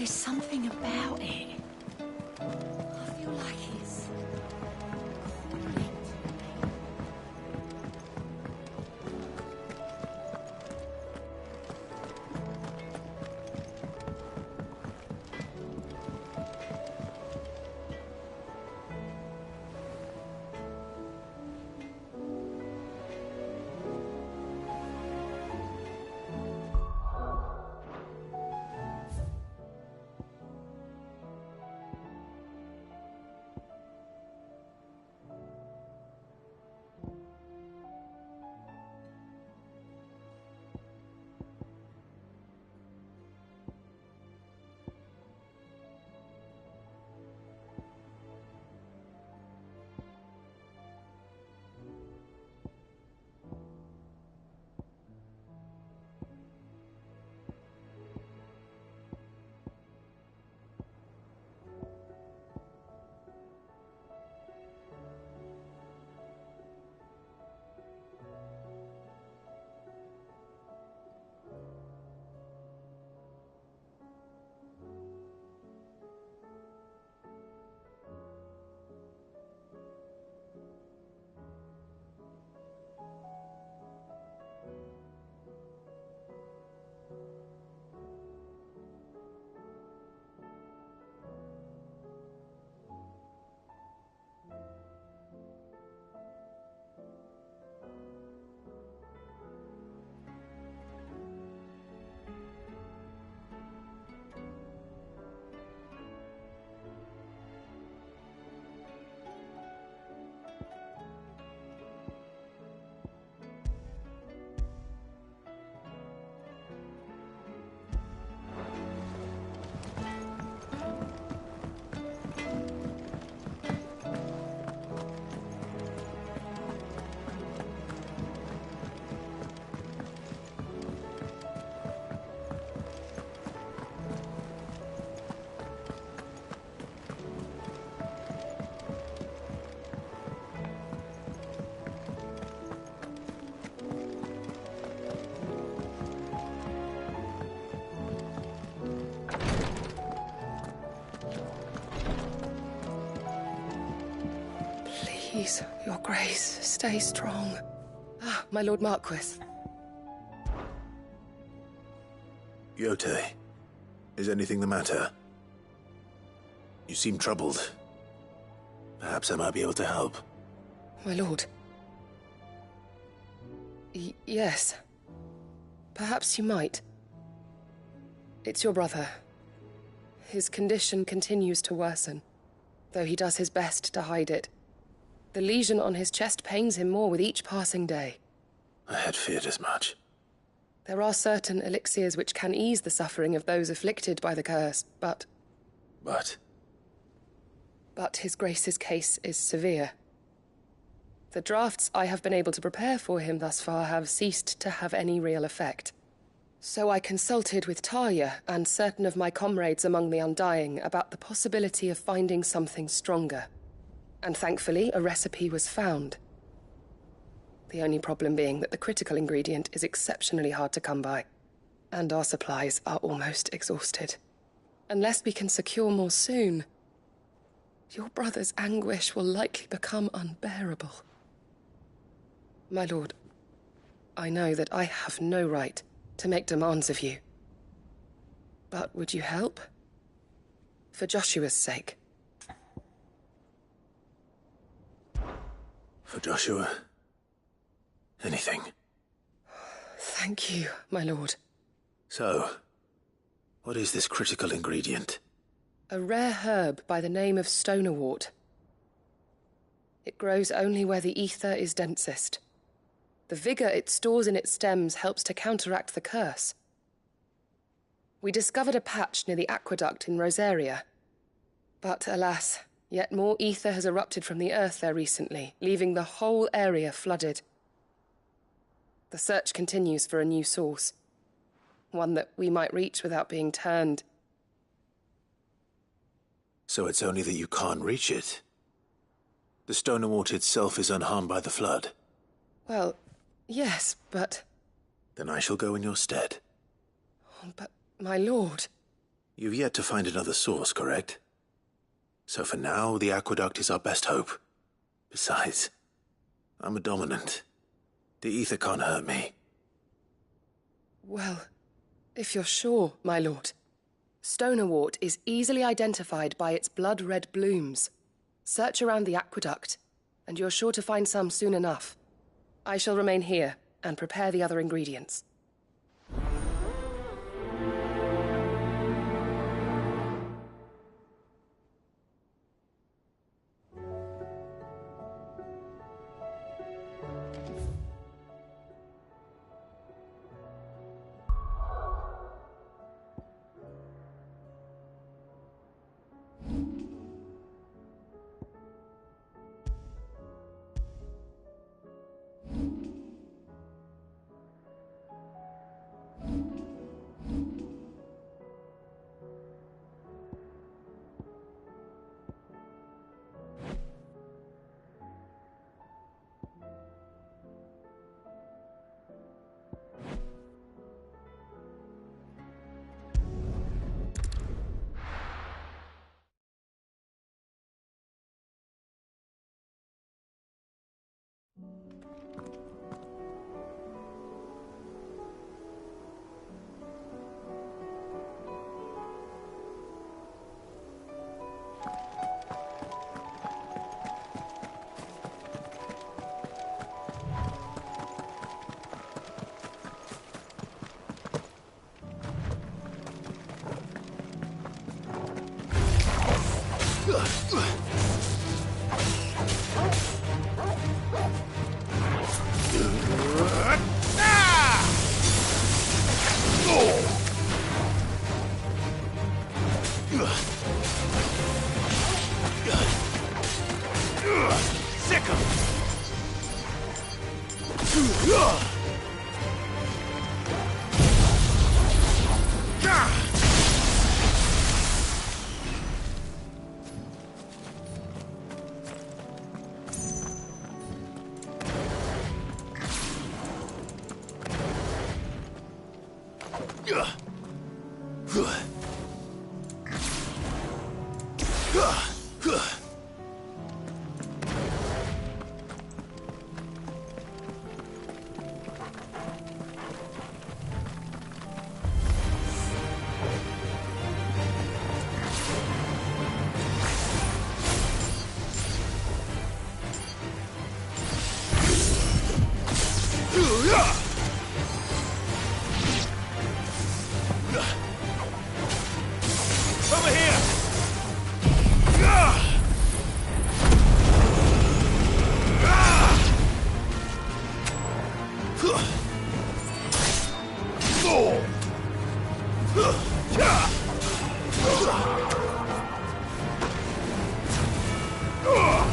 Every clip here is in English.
There's something about it. I feel like it's calling. Please, your grace, stay strong. Ah, my lord Marquis. Yote, is anything the matter? You seem troubled. Perhaps I might be able to help. My lord. Yes. Perhaps you might. It's your brother. His condition continues to worsen, though he does his best to hide it. The lesion on his chest pains him more with each passing day. I had feared as much. There are certain elixirs which can ease the suffering of those afflicted by the curse, but... But his grace's case is severe. The drafts I have been able to prepare for him thus far have ceased to have any real effect. So I consulted with Tarja and certain of my comrades among the Undying about the possibility of finding something stronger. And thankfully, a recipe was found. The only problem being that the critical ingredient is exceptionally hard to come by, and our supplies are almost exhausted. Unless we can secure more soon, your brother's anguish will likely become unbearable. My lord, I know that I have no right to make demands of you. But would you help? For Joshua's sake. for Joshua, anything. Thank you, my lord. So, what is this critical ingredient? A rare herb by the name of stonerwort. It grows only where the ether is densest. The vigor it stores in its stems helps to counteract the curse. We discovered a patch near the aqueduct in Rosaria. But alas, yet more ether has erupted from the earth there recently, leaving the whole area flooded. The search continues for a new source. One that we might reach without being turned. So it's only that you can't reach it. The stonerwort itself is unharmed by the flood. Well, yes, but... Then I shall go in your stead. But, my lord... You've yet to find another source, correct? So for now, the aqueduct is our best hope. Besides, I'm a dominant. The ether can't hurt me. Well, if you're sure, my lord. Stonewort is easily identified by its blood-red blooms. Search around the aqueduct, and you're sure to find some soon enough. I shall remain here and prepare the other ingredients.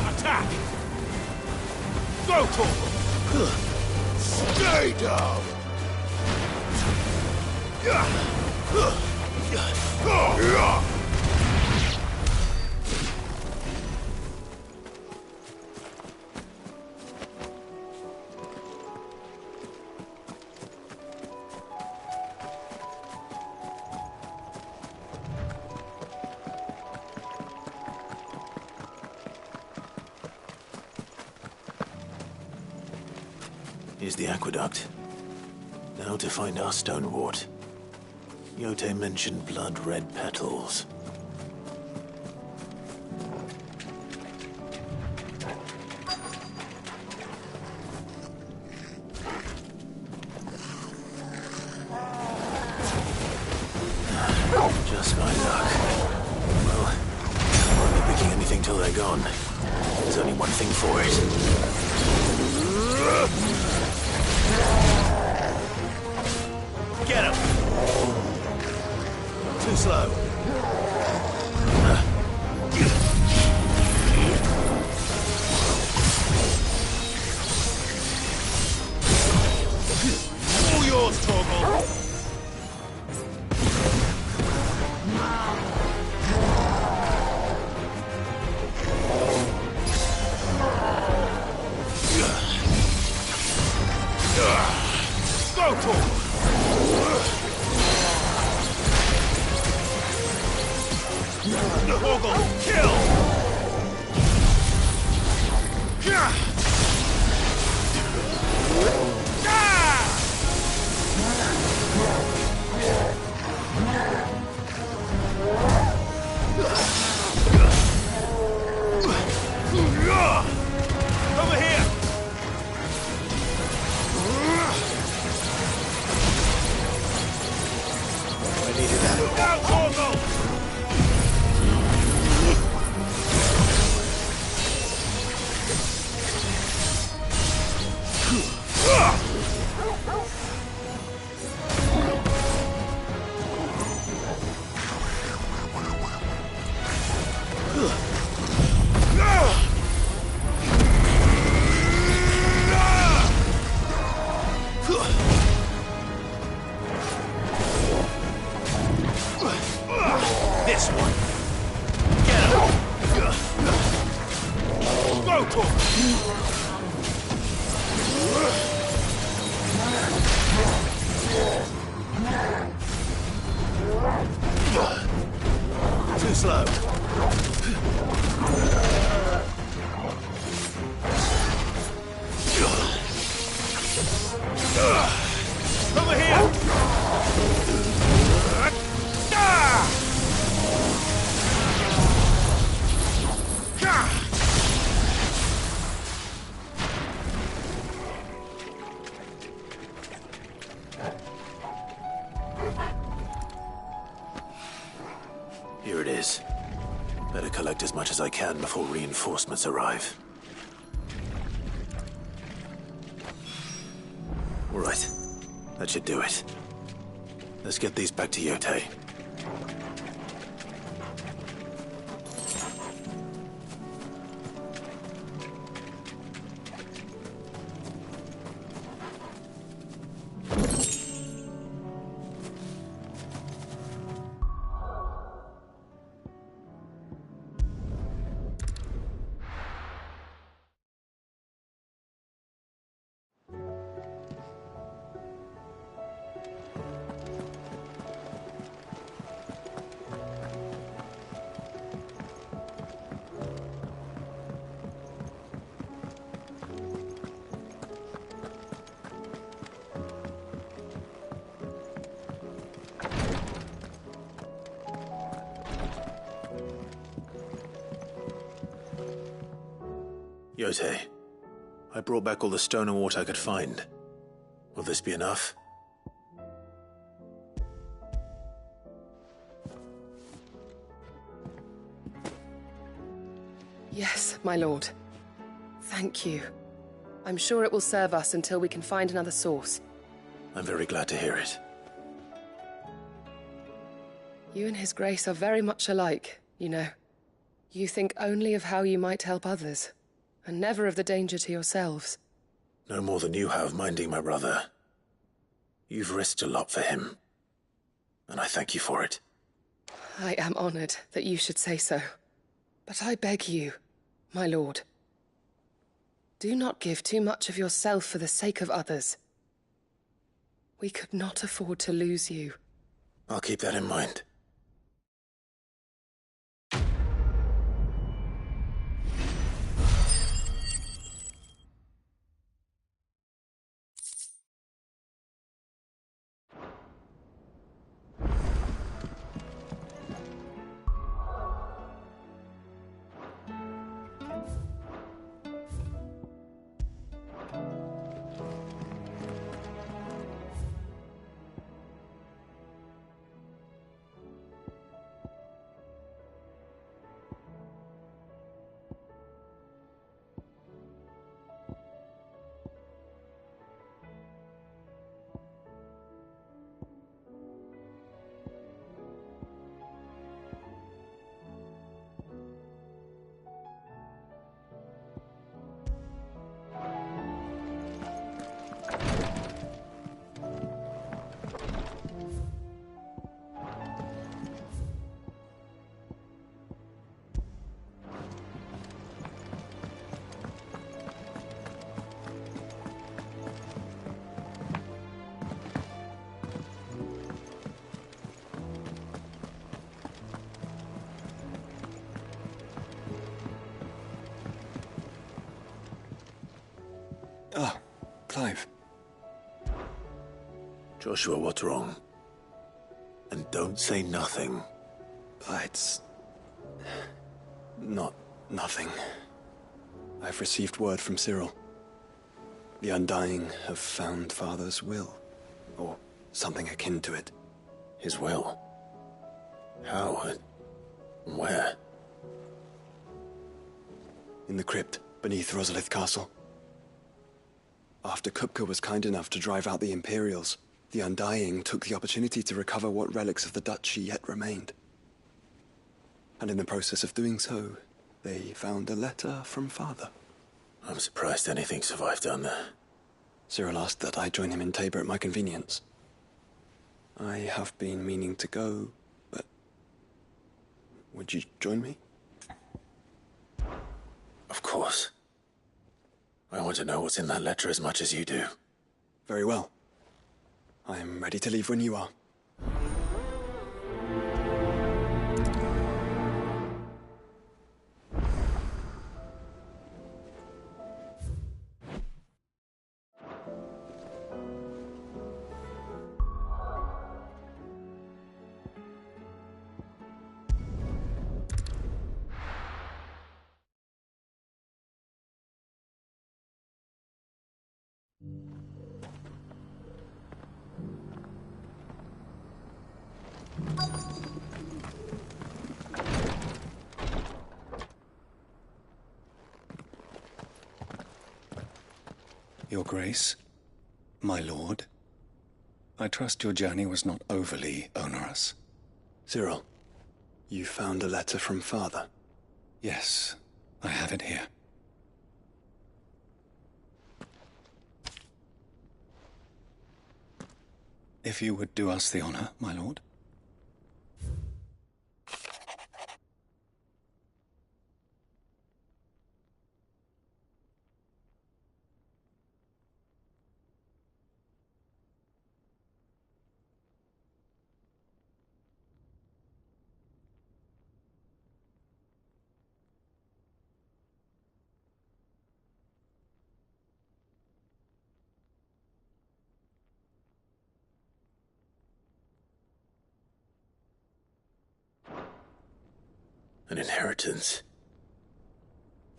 Attack! Go to! Stay down! Here's the aqueduct. Now to find our stonewort. Yote mentioned blood-red petals. Just my luck. Well, I won't be picking anything till they're gone. There's only one thing for it. Get him! Too slow. All yours, Torgal. Go, Torgal. Horgle, kill! Over here! I needed that. Look out, Horgle! This one. Get him. Go to him. Too slow. Over here. Here it is. Better collect as much as I can before reinforcements arrive. All right. That should do it. Let's get these back to Yotei. Yotei, I brought back all the stone and water I could find. Will this be enough? Yes, my lord. Thank you. I'm sure it will serve us until we can find another source. I'm very glad to hear it. You and His Grace are very much alike, you know. You think only of how you might help others, and never of the danger to yourselves. No more than you have minding my brother. You've risked a lot for him, and I thank you for it. I am honored that you should say so. But I beg you, my lord, do not give too much of yourself for the sake of others. We could not afford to lose you. I'll keep that in mind. Ah, Clive. Joshua, what's wrong? And don't say nothing. It's... not nothing. I've received word from Cyril. The Undying have found Father's will, or something akin to it. His will? How? And where? In the crypt beneath Rosalith Castle. After Kupka was kind enough to drive out the Imperials, the Undying took the opportunity to recover what relics of the Duchy yet remained. And in the process of doing so, they found a letter from Father. I'm surprised anything survived down there. Cyril asked that I join him in Tabor at my convenience. I have been meaning to go, but... would you join me? Of course. I want to know what's in that letter as much as you do. Very well. I am ready to leave when you are. Your Grace, my lord, I trust your journey was not overly onerous. Cyril, you found a letter from Father? Yes, I have it here. If you would do us the honor, my lord. An inheritance.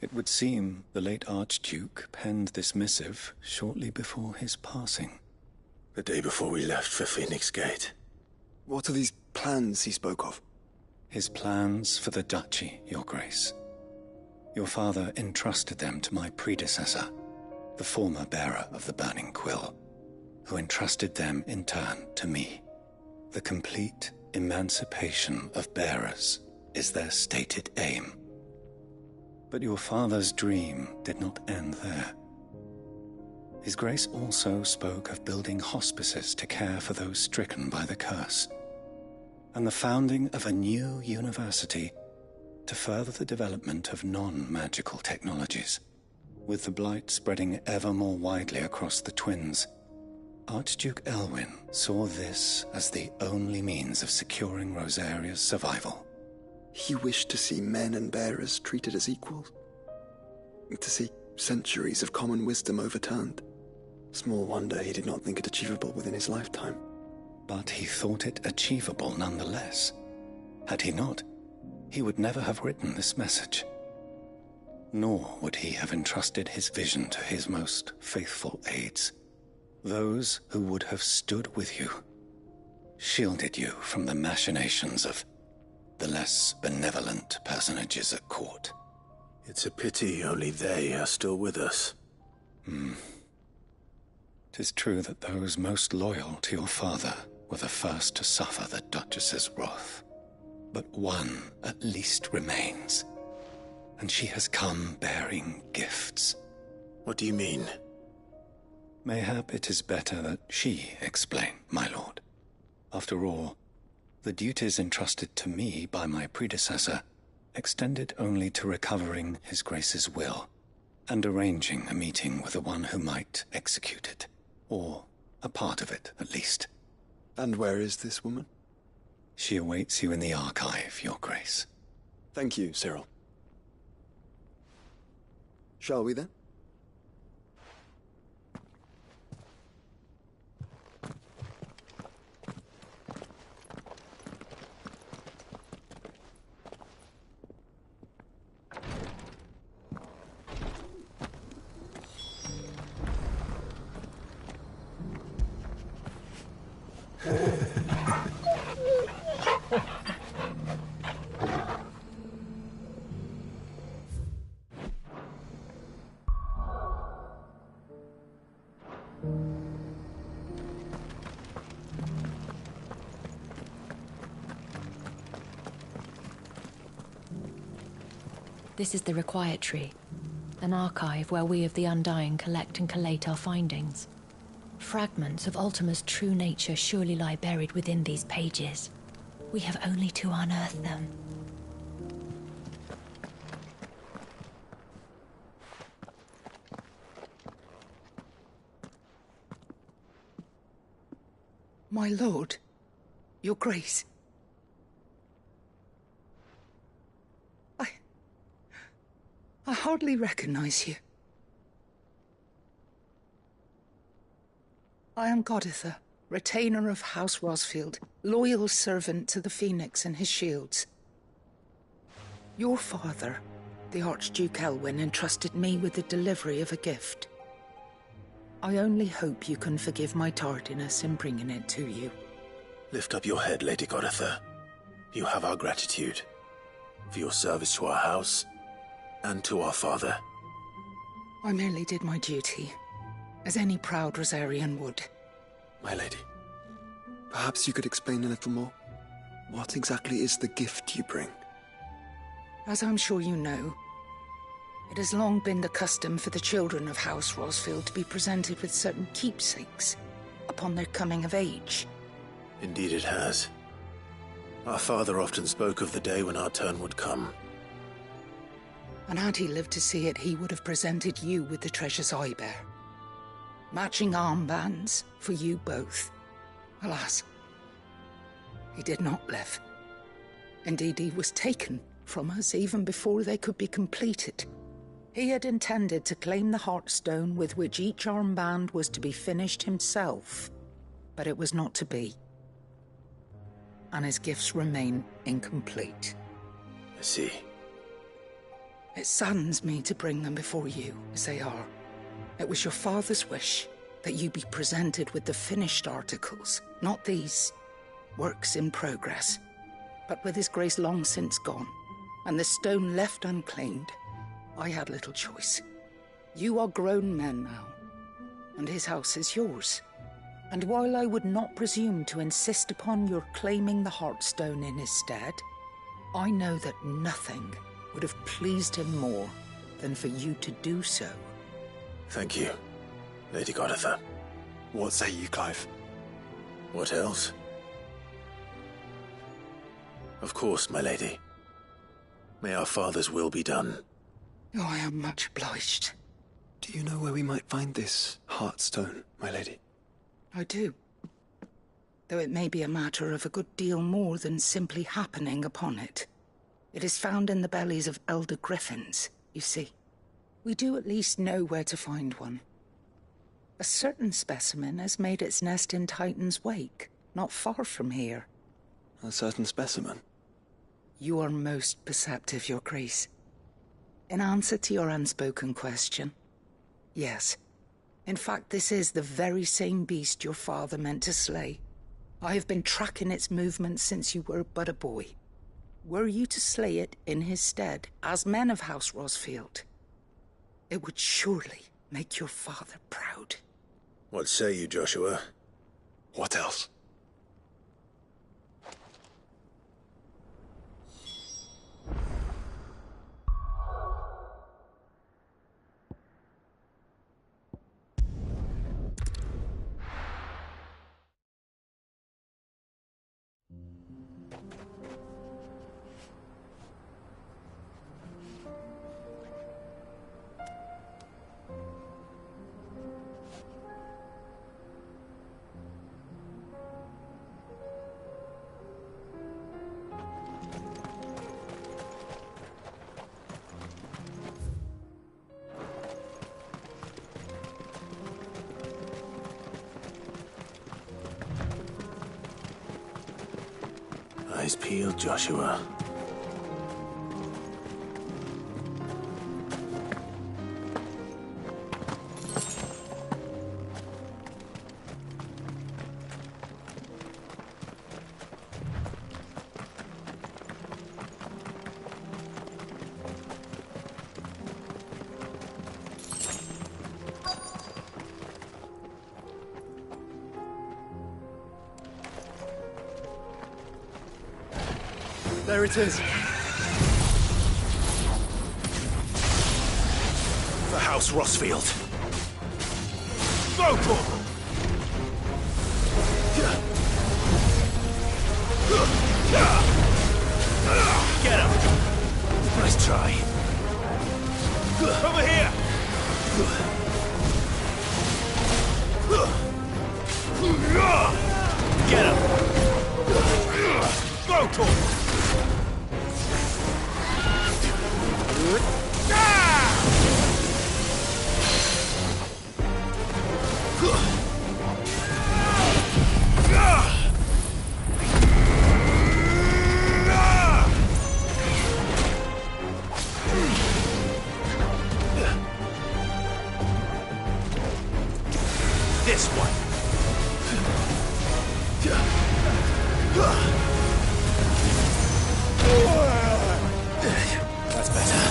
It would seem the late Archduke penned this missive shortly before his passing. The day before we left for Phoenix Gate. What are these plans he spoke of? His plans for the Duchy, Your Grace. Your father entrusted them to my predecessor, the former bearer of the Burning Quill, who entrusted them in turn to me. The complete emancipation of bearers is their stated aim. But your father's dream did not end there. His Grace also spoke of building hospices to care for those stricken by the curse, and the founding of a new university to further the development of non-magical technologies. With the blight spreading ever more widely across the twins, Archduke Elwyn saw this as the only means of securing Rosaria's survival. He wished to see men and bearers treated as equals. To see centuries of common wisdom overturned. Small wonder he did not think it achievable within his lifetime. But he thought it achievable nonetheless. Had he not, he would never have written this message. Nor would he have entrusted his vision to his most faithful aides, those who would have stood with you, shielded you from the machinations of the less benevolent personages at court. It's a pity only they are still with us. 'Tis true that those most loyal to your father were the first to suffer the Duchess's wrath. But one at least remains, and she has come bearing gifts. What do you mean? Mayhap it is better that she explain, my lord. After all, the duties entrusted to me by my predecessor extended only to recovering His Grace's will and arranging a meeting with the one who might execute it, or a part of it at least. And where is this woman? She awaits you in the archive, Your Grace. Thank you, Cyril. Shall we then? This is the Required Tree, an archive where we of the Undying collect and collate our findings. Fragments of Ultima's true nature surely lie buried within these pages. We have only to unearth them. My lord, your grace. I hardly recognize you. I am Goditha, retainer of House Rosfield, loyal servant to the Phoenix and his shields. Your father, the Archduke Elwyn, entrusted me with the delivery of a gift. I only hope you can forgive my tardiness in bringing it to you. Lift up your head, Lady Goditha. You have our gratitude for your service to our house and to our father. I merely did my duty, as any proud Rosarian would. My lady, perhaps you could explain a little more? What exactly is the gift you bring? As I'm sure you know, it has long been the custom for the children of House Rosfield to be presented with certain keepsakes upon their coming of age. Indeed it has. Our father often spoke of the day when our turn would come. And had he lived to see it, he would have presented you with the treasures I bear. Matching armbands for you both. Alas, he did not live. Indeed, he was taken from us even before they could be completed. He had intended to claim the Heartstone with which each armband was to be finished himself, but it was not to be. And his gifts remain incomplete. I see. It saddens me to bring them before you, as they are. It was your father's wish that you be presented with the finished articles, not these works in progress. But with his grace long since gone, and the stone left unclaimed, I had little choice. You are grown men now, and his house is yours. And while I would not presume to insist upon your claiming the Heartstone in his stead, I know that nothing would have pleased him more than for you to do so. Thank you, Lady Goditha. What say you, Clive? What else? Of course, my lady. May our father's will be done. Oh, I am much obliged. Do you know where we might find this Heartstone, my lady? I do. Though it may be a matter of a good deal more than simply happening upon it. It is found in the bellies of elder griffins, you see. We do at least know where to find one. A certain specimen has made its nest in Titan's Wake, not far from here. A certain specimen? You are most perceptive, Your Grace. In answer to your unspoken question, yes. In fact, this is the very same beast your father meant to slay. I have been tracking its movements since you were but a boy. Were you to slay it in his stead, as men of House Rosfield, it would surely make your father proud. What say you, Joshua? What else? Eyes peeled, Joshua. There it is. House Rossfield. Go, Torgal! Get him! Nice try. Over here! Get him! Go, Torgal! This one. That's better.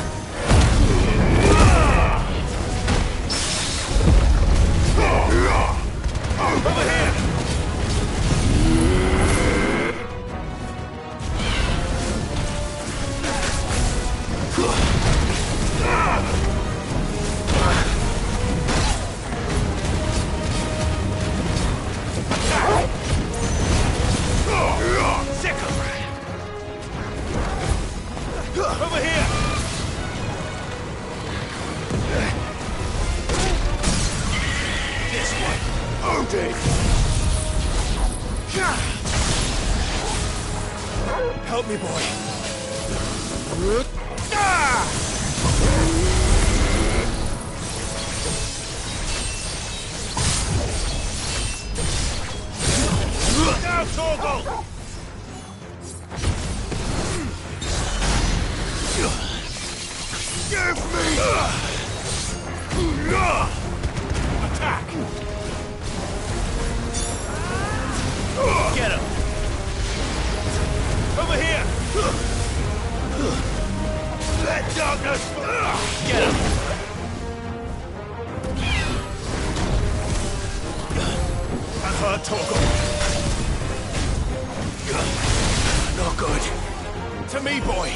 Over here! Over here! This one. Odin! Help me, boy. Now, Torgal! Give me! Attack! Get him. Over here! Let darkness... Get him. That hurt, Torgal. Not good. To me, boy!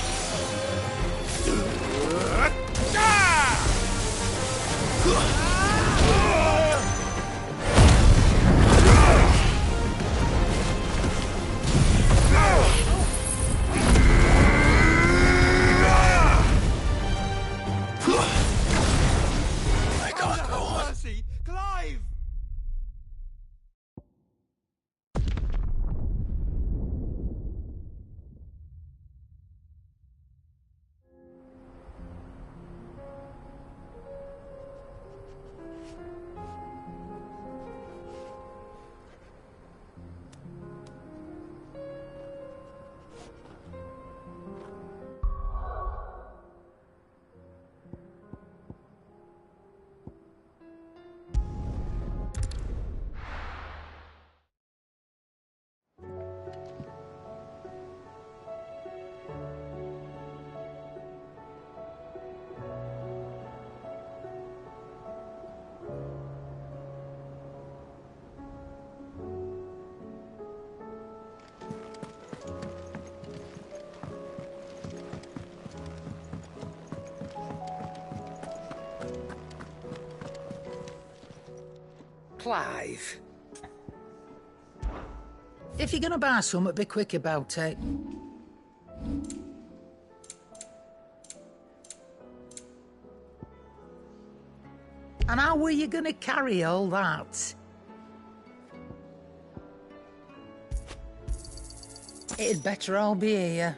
I can't go on. Clive! Clive. If you're gonna buy something, be quick about it. And how were you gonna carry all that? It'd better all be here.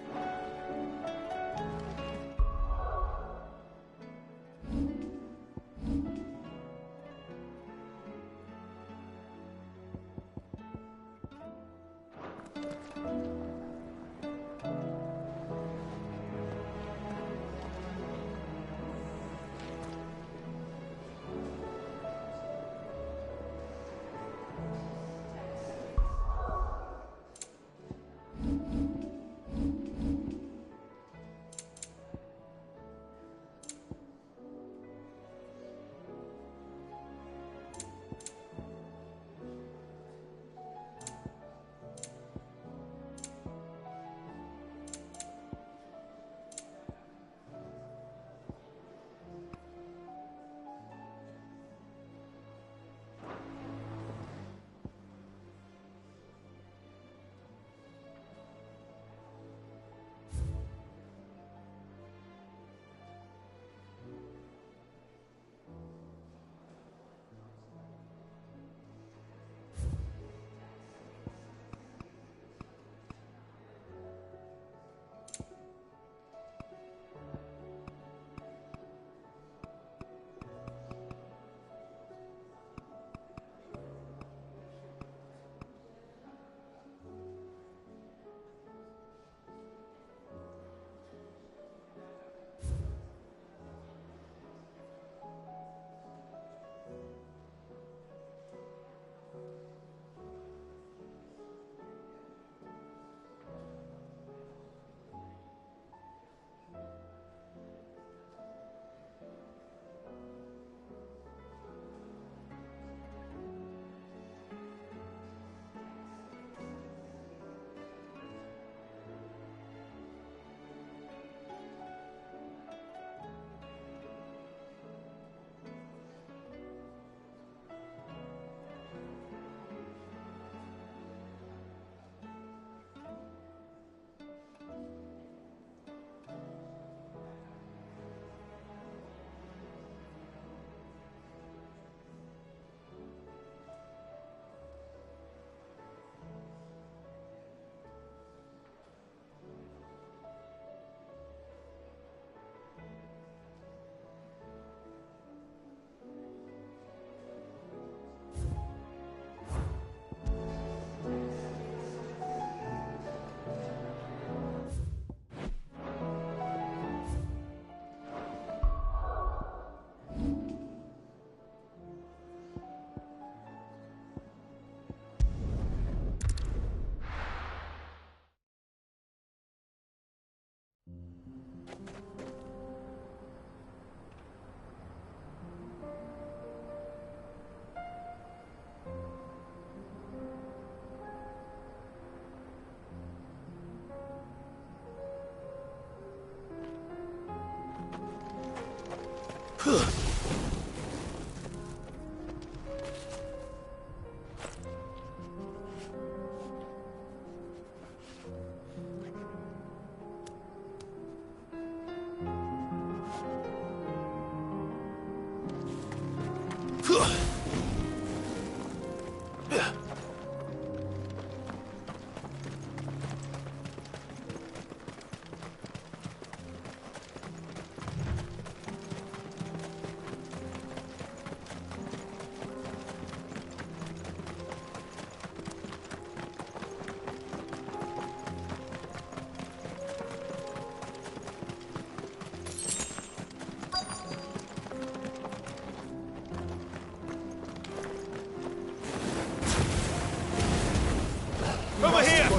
Over here!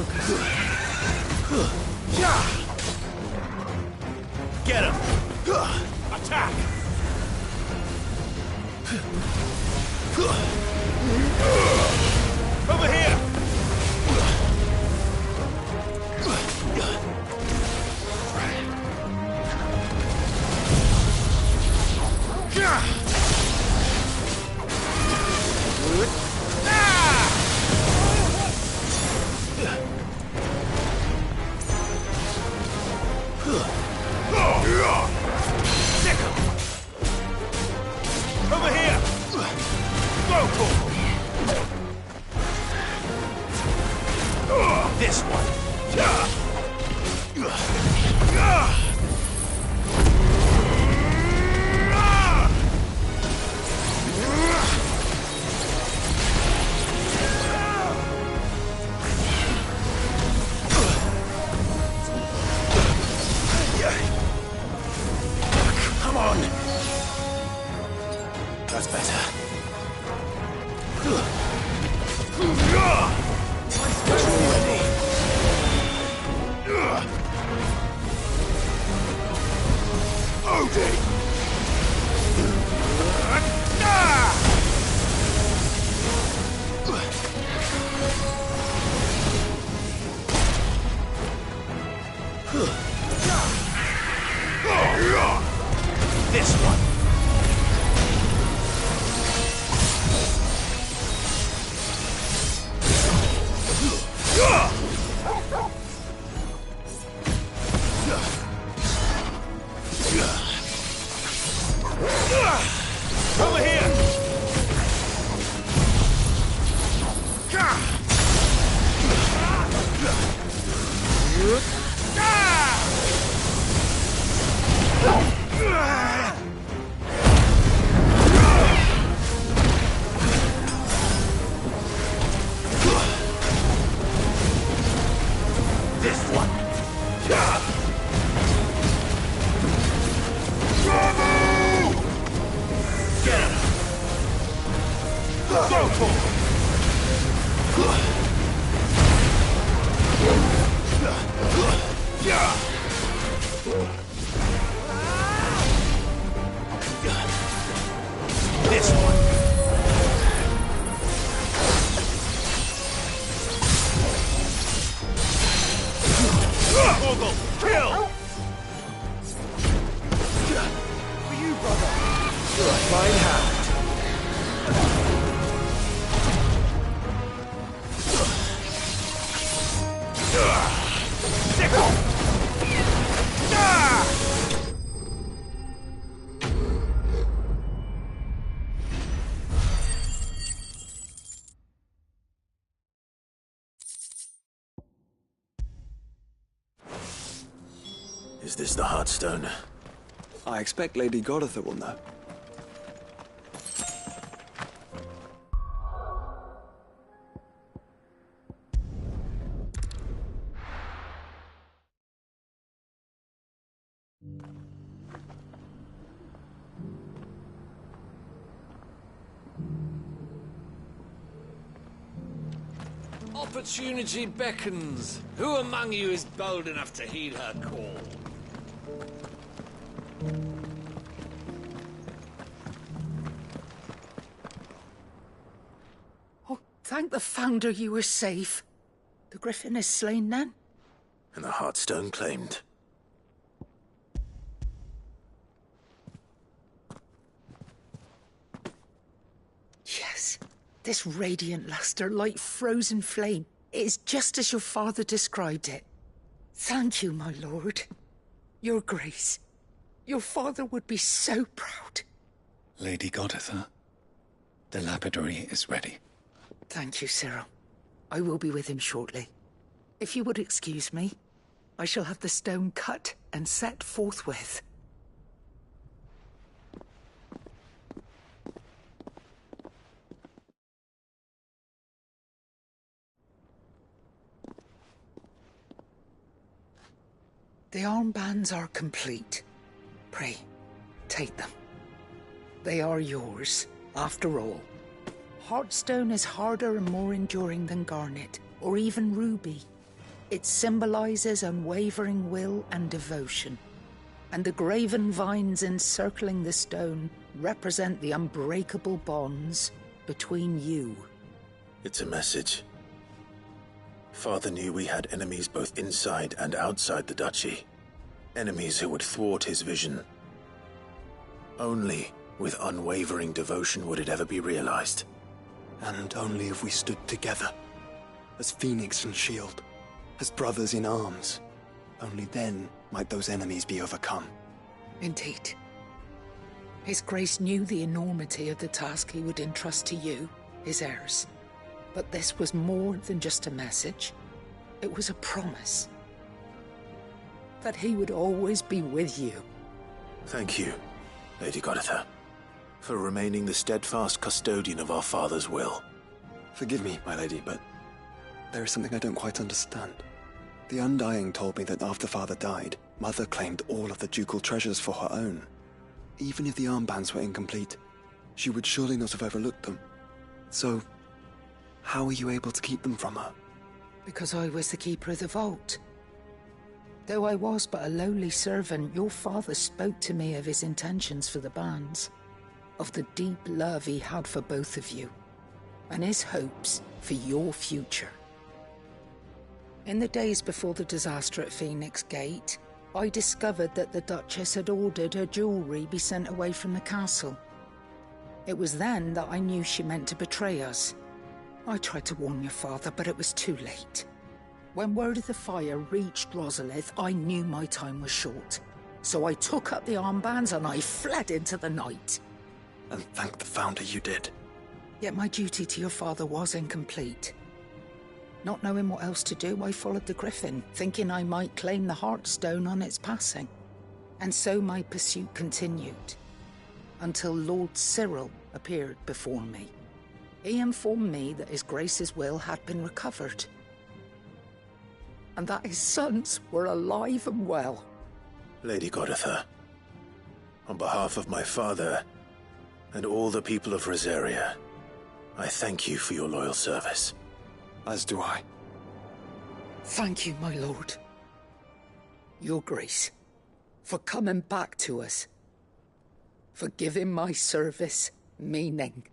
Get him! Attack! Over here! Over here! Go for this one! Come on! That's better. Ready. Okay. This one. Over here! This one. Get him! Go for it! This one. Mogul, kill! For you, brother. You're a fine hand. Is this the Heartstone? I expect Lady Goditha will know. Opportunity beckons. Who among you is bold enough to heed her call? Oh, thank the Founder you were safe. The Griffin is slain then? And the Heartstone claimed. This radiant luster like frozen flame. It is just as your father described it. Thank you, my lord. Your grace. Your father would be so proud. Lady Goditha, the lapidary is ready. Thank you, Cyril. I will be with him shortly. If you would excuse me, I shall have the stone cut and set forthwith. The armbands are complete. Pray, take them. They are yours, after all. Heartstone is harder and more enduring than garnet, or even ruby. It symbolizes unwavering will and devotion. And the graven vines encircling the stone represent the unbreakable bonds between you. It's a message. Father knew we had enemies both inside and outside the duchy. Enemies who would thwart his vision. Only with unwavering devotion would it ever be realized. And only if we stood together, as Phoenix and Shield, as brothers in arms, only then might those enemies be overcome. Indeed. His Grace knew the enormity of the task he would entrust to you, his heirs. But this was more than just a message. It was a promise. That he would always be with you. Thank you, Lady Goditha, for remaining the steadfast custodian of our father's will. Forgive me, my lady, but there is something I don't quite understand. The Undying told me that after Father died, Mother claimed all of the ducal treasures for her own. Even if the armbands were incomplete, she would surely not have overlooked them. So, how were you able to keep them from her? Because I was the keeper of the vault. Though I was but a lowly servant, your father spoke to me of his intentions for the bands, of the deep love he had for both of you, and his hopes for your future. In the days before the disaster at Phoenix Gate, I discovered that the Duchess had ordered her jewelry be sent away from the castle. It was then that I knew she meant to betray us. I tried to warn your father, but it was too late. When word of the fire reached Rosalith, I knew my time was short. So I took up the armbands and I fled into the night. And thank the Founder you did. Yet my duty to your father was incomplete. Not knowing what else to do, I followed the Griffin, thinking I might claim the Heartstone on its passing. And so my pursuit continued, until Lord Cyril appeared before me. He informed me that his Grace's will had been recovered, and that his sons were alive and well. Lady Goditha, on behalf of my father and all the people of Rosaria, I thank you for your loyal service. As do I. Thank you, my lord. Your Grace, for coming back to us, for giving my service meaning.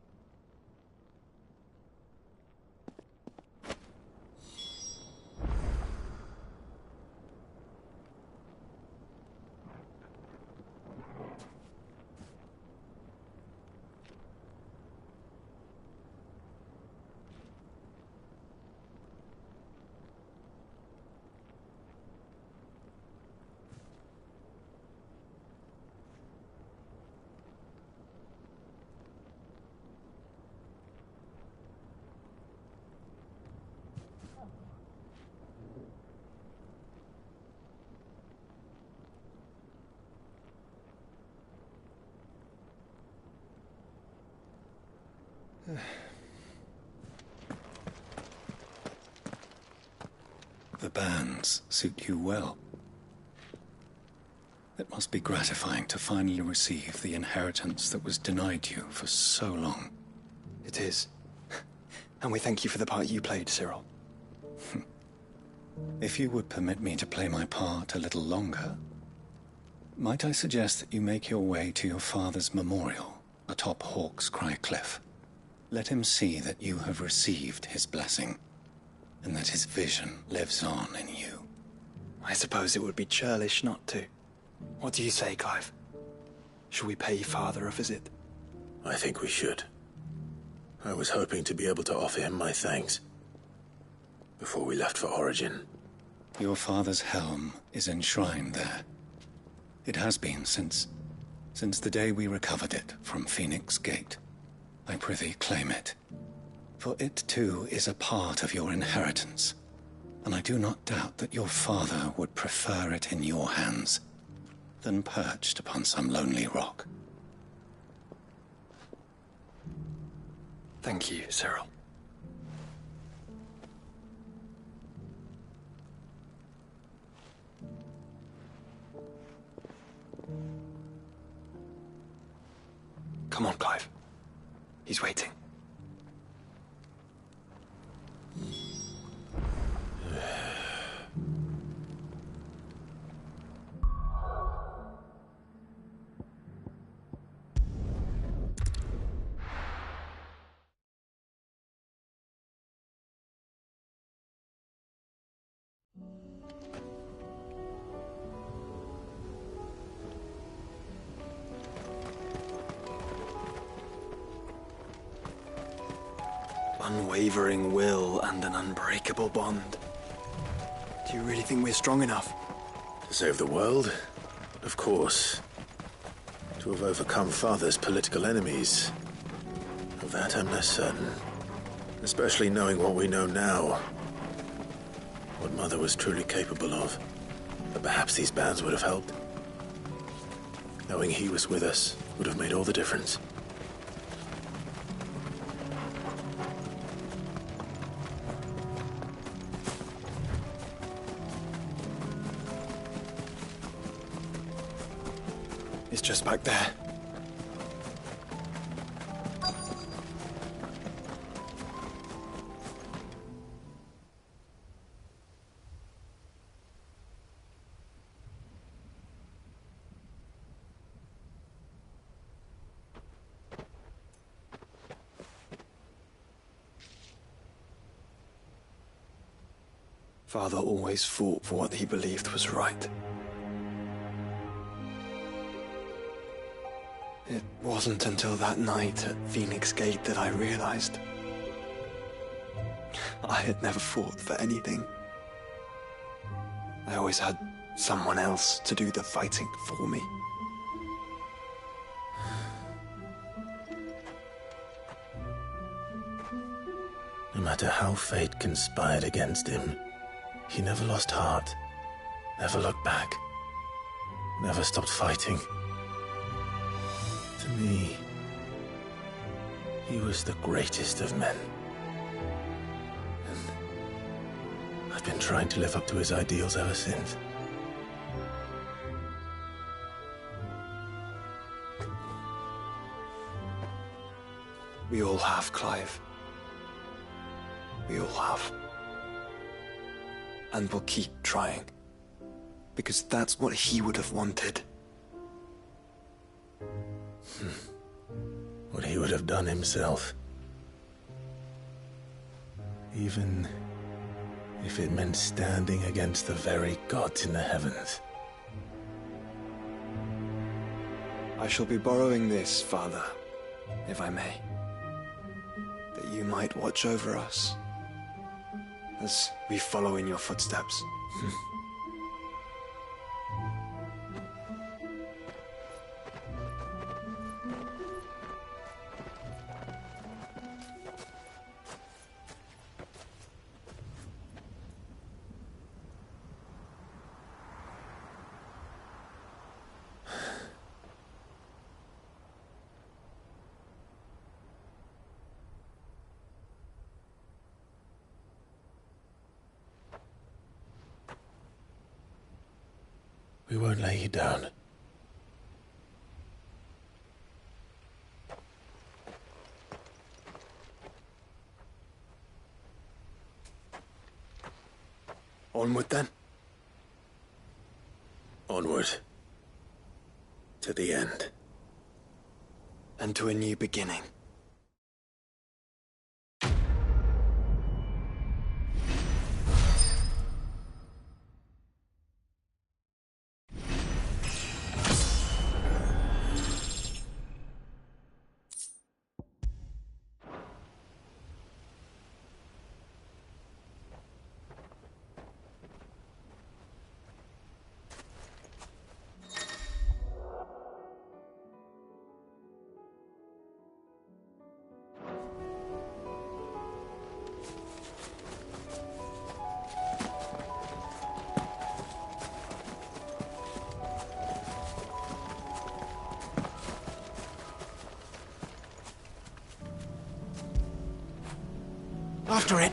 The bands suit you well. It must be gratifying to finally receive the inheritance that was denied you for so long. It is. And we thank you for the part you played, Cyril. If you would permit me to play my part a little longer, might I suggest that you make your way to your father's memorial atop Hawk's Cry Cliff? Let him see that you have received his blessing, and that his vision lives on in you. I suppose it would be churlish not to. What do you say, Clive? Shall we pay Father a visit? I think we should. I was hoping to be able to offer him my thanks before we left for Origin. Your father's helm is enshrined there. It has been since the day we recovered it from Phoenix Gate. I prithee claim it, for it too is a part of your inheritance, and I do not doubt that your father would prefer it in your hands than perched upon some lonely rock. Thank you, Cyril. Come on, Clive. He's waiting. Unwavering will and an unbreakable bond. Do you really think we're strong enough? To save the world? Of course. To have overcome Father's political enemies? Of that I'm less certain. Especially knowing what we know now. What Mother was truly capable of. But perhaps these bands would have helped. Knowing he was with us would have made all the difference. It's just back there. Father always fought for what he believed was right. It wasn't until that night at Phoenix Gate that I realized I had never fought for anything. I always had someone else to do the fighting for me. No matter how fate conspired against him, he never lost heart, never looked back, never stopped fighting. To me, he was the greatest of men. And I've been trying to live up to his ideals ever since. We all have, Clive. We all have. And we'll keep trying. Because that's what he would have wanted. What he would have done himself. Even if it meant standing against the very gods in the heavens. I shall be borrowing this, Father, if I may. That you might watch over us as we follow in your footsteps. We won't lay you down. Onward then. Onward. To the end. And to a new beginning. After it.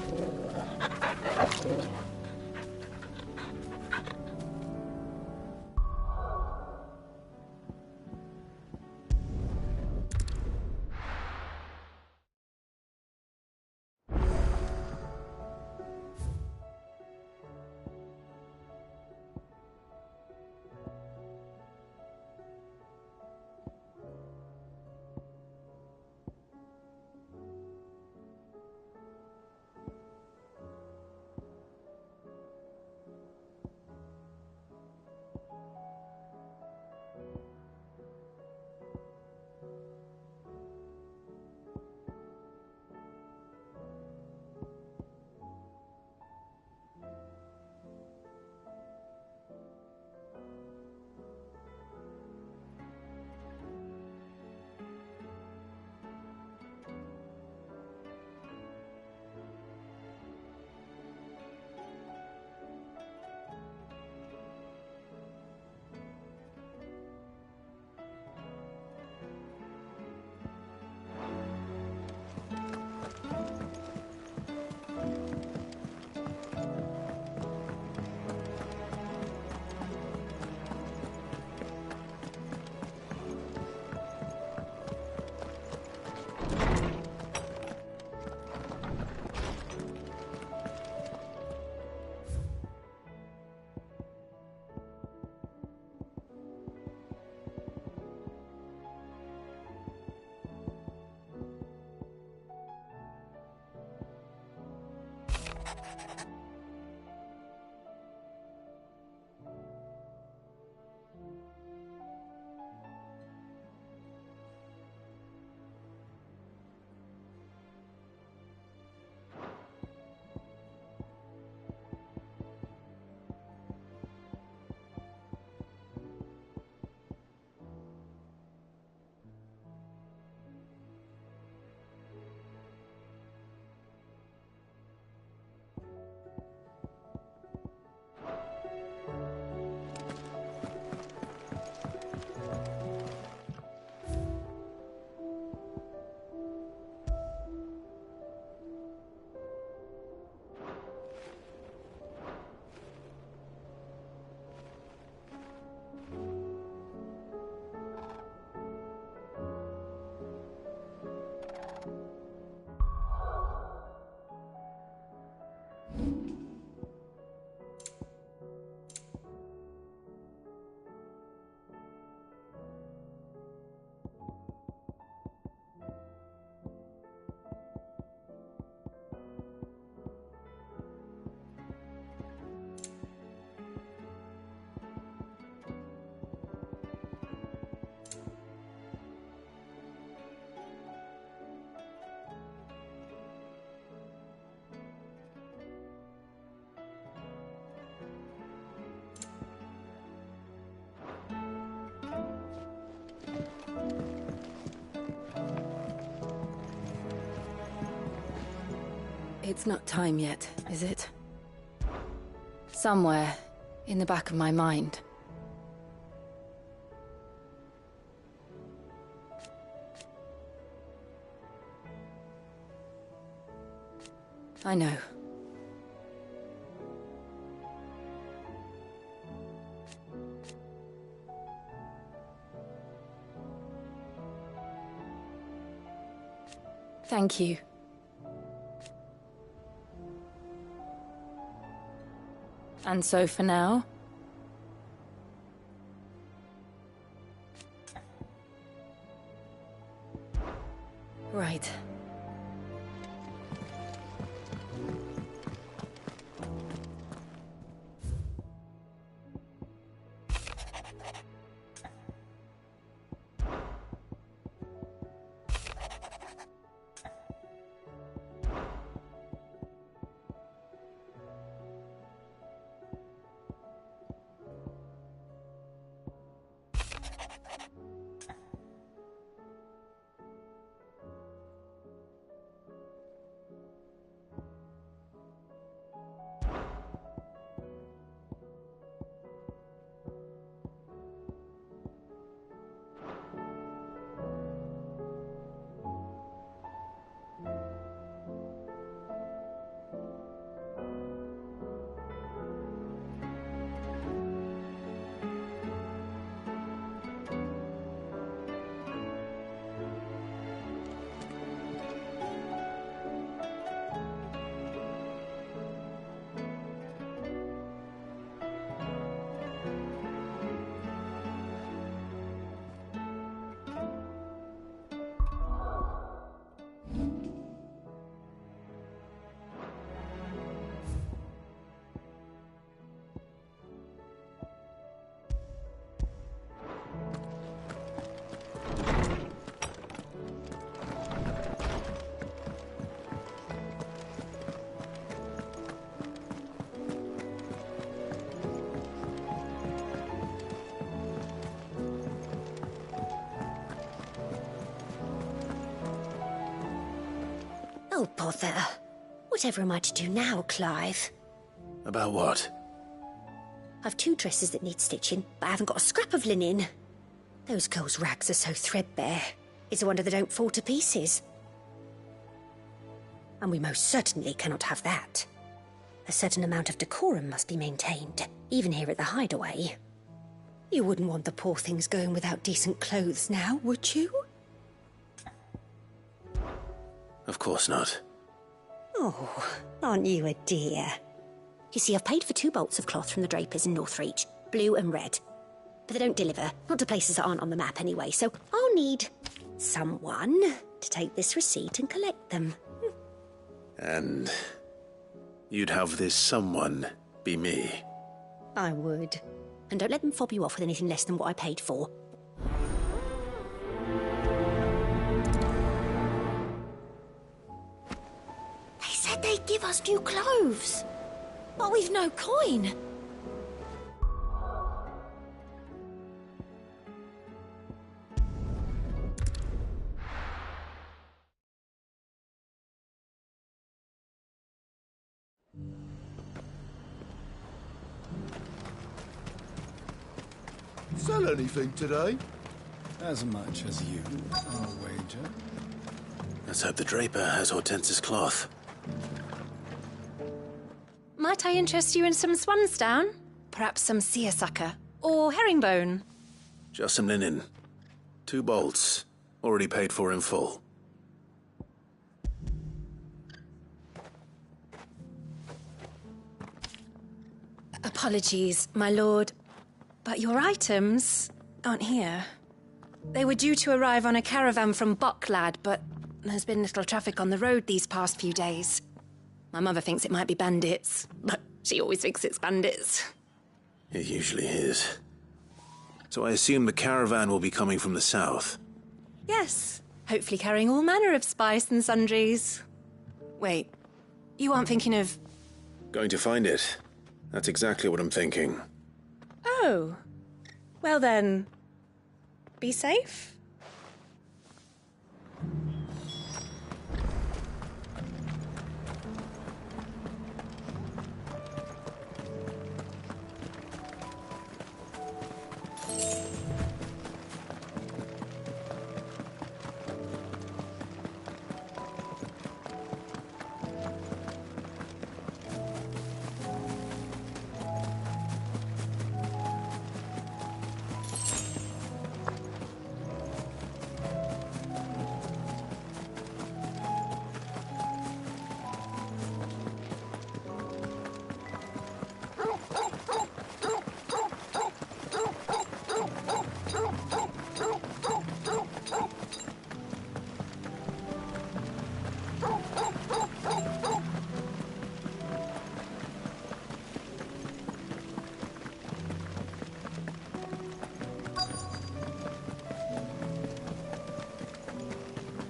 It's not time yet, is it? Somewhere in the back of my mind. I know. Thank you. And so for now? Right. Bother. Whatever am I to do now, Clive? About what? I've 2 dresses that need stitching, but I haven't got a scrap of linen. Those girls' rags are so threadbare. It's a wonder they don't fall to pieces. And we most certainly cannot have that. A certain amount of decorum must be maintained, even here at the hideaway. You wouldn't want the poor things going without decent clothes now, would you? Of course not. Oh, aren't you a dear? You see, I've paid for 2 bolts of cloth from the drapers in Northreach, blue and red. But they don't deliver, not to places that aren't on the map anyway, so I'll need someone to take this receipt and collect them. And you'd have this someone be me? I would. And don't let them fob you off with anything less than what I paid for. They said they'd give us new clothes. But we've no coin. Sell anything today? As much as you, I'll wager. Let's hope the draper has Hortense's cloth. Might I interest you in some swansdown? Perhaps some seersucker? Or herringbone? Just some linen. 2 bolts. Already paid for in full. Apologies, my lord, but your items aren't here. They were due to arrive on a caravan from Bocklad, but there's been little traffic on the road these past few days. My mother thinks it might be bandits, but she always thinks it's bandits. It usually is. So I assume the caravan will be coming from the south? Yes, hopefully carrying all manner of spice and sundries. Wait, you aren't thinking of... Going to find it. That's exactly what I'm thinking. Oh. Well then, be safe.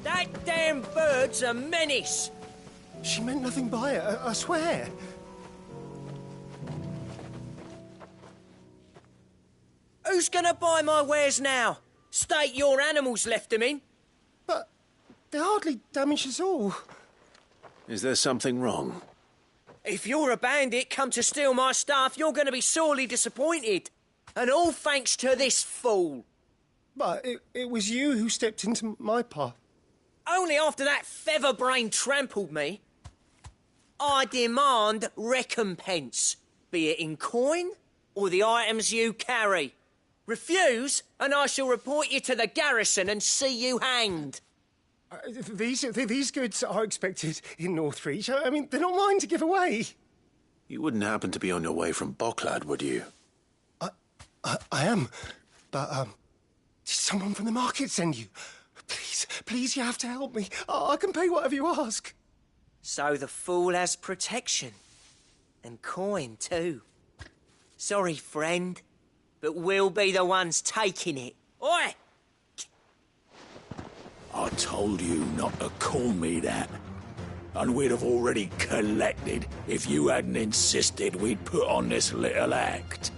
That damn bird's a menace! She meant nothing by it, I swear. Who's gonna buy my wares now? State your animals left them in? But they hardly damaged us all. Is there something wrong? If you're a bandit come to steal my stuff, you're gonna be sorely disappointed. And all thanks to this fool. But it was you who stepped into my path. Only after that feather-brain trampled me. I demand recompense, be it in coin or the items you carry. Refuse, and I shall report you to the garrison and see you hanged. These goods are expected in Northreach. I mean, they're not mine to give away. You wouldn't happen to be on your way from Bocklad, would you? I am, but did someone from the market send you? Please, you have to help me. I can pay whatever you ask. So the fool has protection. And coin, too. Sorry, friend, but we'll be the ones taking it. Oi! I told you not to call me that. And we'd have already collected if you hadn't insisted we'd put on this little act.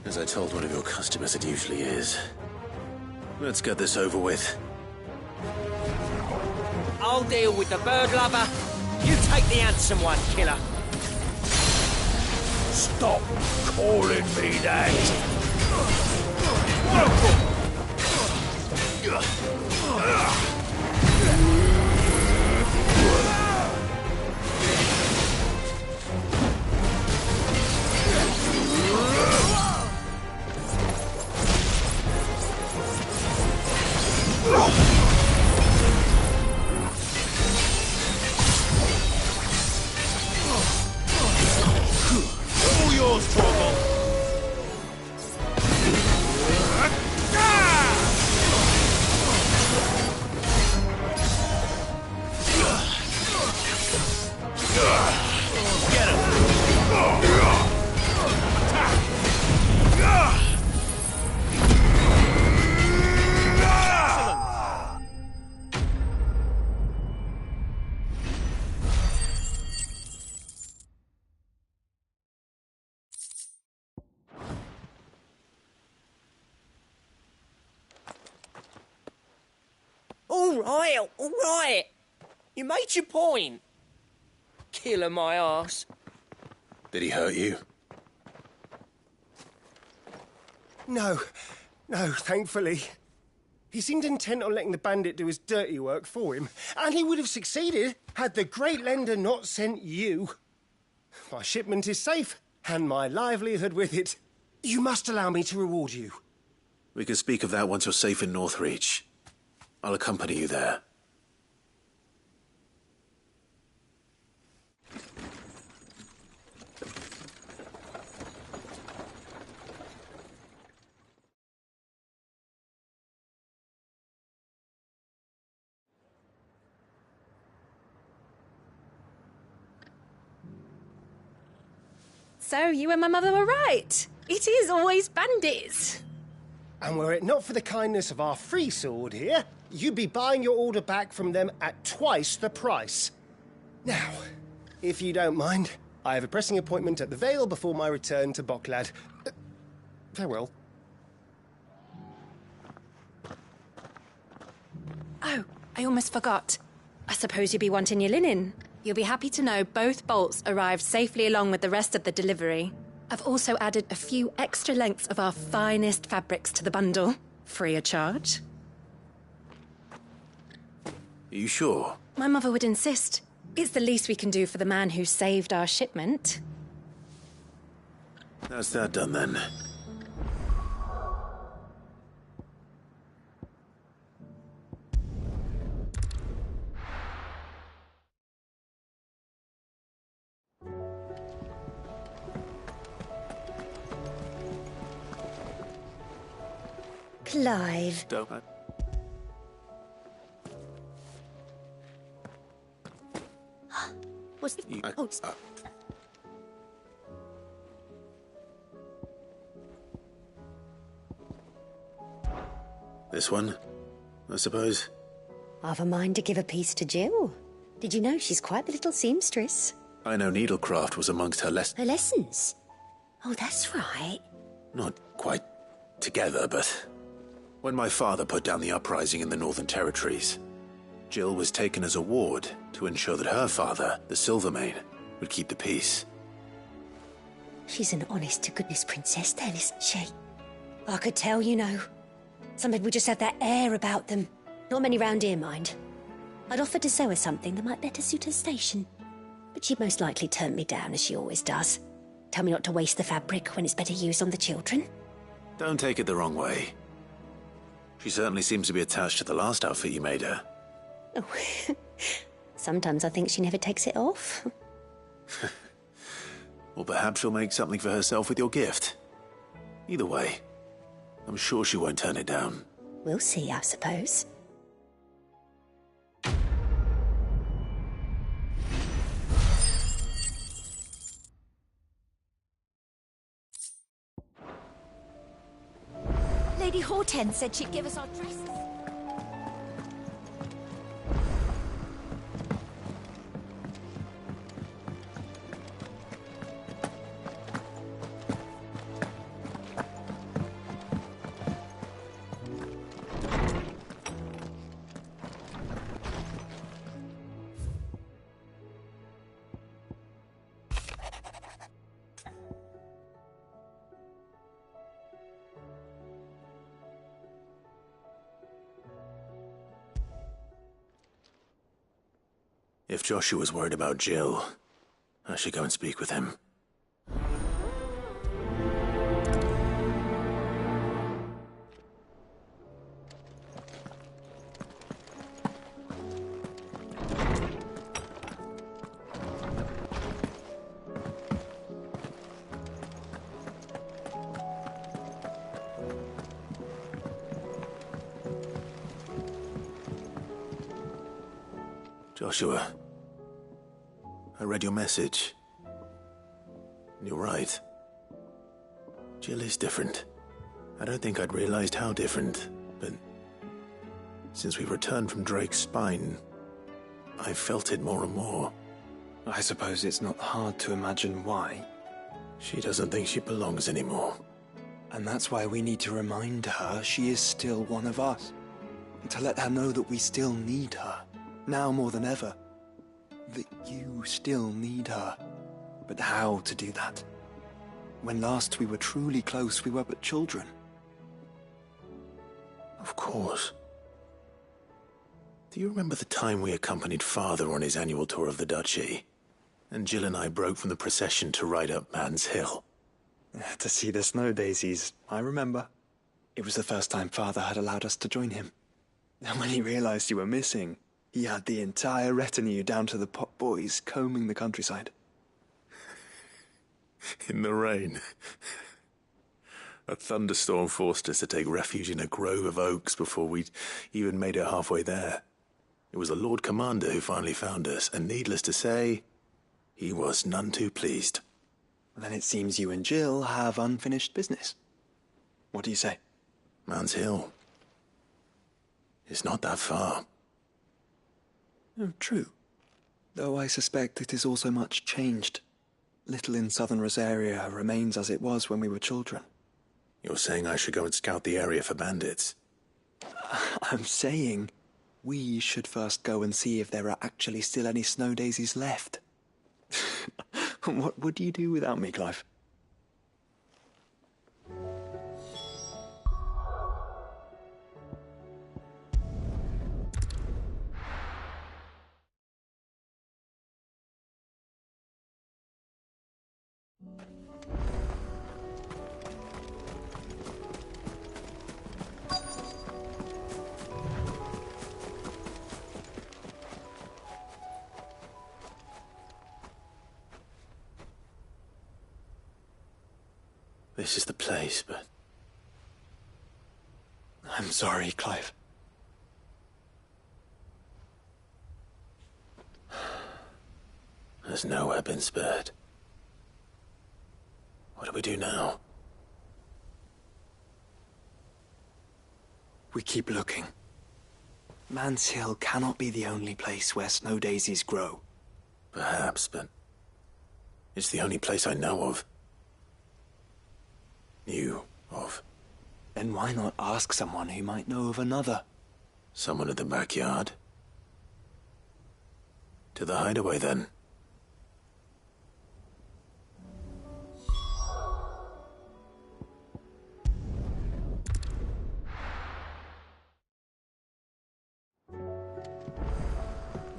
As I told one of your customers, it usually is. Let's get this over with. I'll deal with the bird lover. You take the handsome one, killer. Stop calling me that! All yours, Torgal! Get him! All right. You made your point. Killer my arse. Did he hurt you? No, thankfully. He seemed intent on letting the bandit do his dirty work for him, and he would have succeeded had the Great Lender not sent you. My shipment is safe, and my livelihood with it. You must allow me to reward you. We can speak of that once you're safe in Northreach. I'll accompany you there. So, you and my mother were right. It is always bandits. And were it not for the kindness of our free sword here, you'd be buying your order back from them at twice the price. Now, if you don't mind, I have a pressing appointment at the Vale before my return to Boklad. Farewell. Oh, I almost forgot. I suppose you'll be wanting your linen. You'll be happy to know both bolts arrived safely along with the rest of the delivery. I've also added a few extra lengths of our finest fabrics to the bundle, free of charge. Are you sure? My mother would insist. It's the least we can do for the man who saved our shipment. That's that done then. Clive. Don't. What's You, oh, this one, I suppose. I've a mind to give a piece to Jill. Did you know she's quite the little seamstress? I know needlecraft was amongst her Her lessons? Oh, that's right. not quite together, but when my father put down the uprising in the Northern Territories, Jill was taken as a ward to ensure that her father, the Silvermane, would keep the peace. She's an honest-to-goodness princess then, isn't she? I could tell, you know. Some people just have that air about them. Not many round here, mind. I'd offered to sew her something that might better suit her station. But she'd most likely turn me down, as she always does. Tell me not to waste the fabric when it's better used on the children. Don't take it the wrong way. She certainly seems to be attached to the last outfit you made her. Oh, sometimes I think she never takes it off. Or perhaps she'll make something for herself with your gift. Either way, I'm sure she won't turn it down. We'll see, I suppose. Lady Hortense said she'd give us our dresses. If Joshua's worried about Jill, I should go and speak with him. Joshua, I read your message. You're right. Jill is different. I don't think I'd realized how different, but since we returned from Drake's spine, I've felt it more and more. I suppose it's not hard to imagine why. She doesn't think she belongs anymore. And that's why we need to remind her she is still one of us. To let her know that we still need her. Now more than ever. That you still need her. But how to do that? When last we were truly close, we were but children. Of course. Do you remember the time we accompanied Father on his annual tour of the Duchy? And Jill and I broke from the procession to ride up Man's Hill. To see the snow daisies, I remember. It was the first time Father had allowed us to join him. And when he realized you were missing, he had the entire retinue down to the pot boys combing the countryside. In the rain. A thunderstorm forced us to take refuge in a grove of oaks before we'd even made it halfway there. It was the Lord Commander who finally found us, and needless to say, he was none too pleased. Then it seems you and Jill have unfinished business. What do you say? Man's Hill. It's not that far. Oh, true. Though I suspect it is also much changed. Little in southern Rosaria remains as it was when we were children. You're saying I should go and scout the area for bandits? I'm saying we should first go and see if there are actually still any snow daisies left. What would you do without me, Clive? This is the place, but... I'm sorry, Clive. There's nowhere been spared. What do we do now? We keep looking. Man's Hill cannot be the only place where snow daisies grow. Perhaps, but... it's the only place I know of. Knew of. Then why not ask someone who might know of another? Someone in the backyard? To the hideaway, then.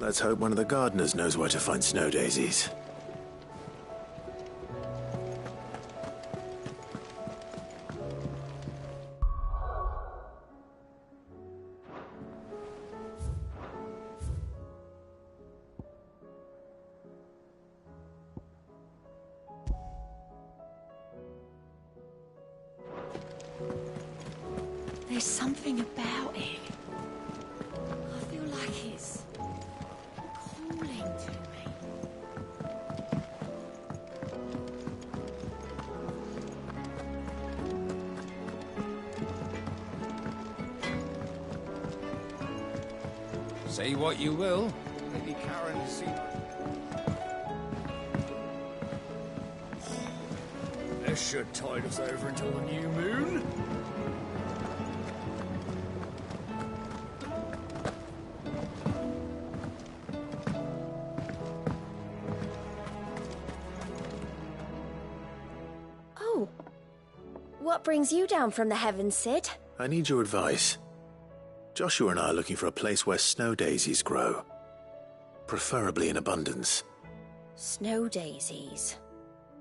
Let's hope one of the gardeners knows where to find snow daisies. There's something about it. I feel like it's calling to me. Say what you will, Lady Karen has seen... This should tide us over until the new moon. Oh. What brings you down from the heavens, Sid? I need your advice. Joshua and I are looking for a place where snow daisies grow. Preferably in abundance. Snow daisies.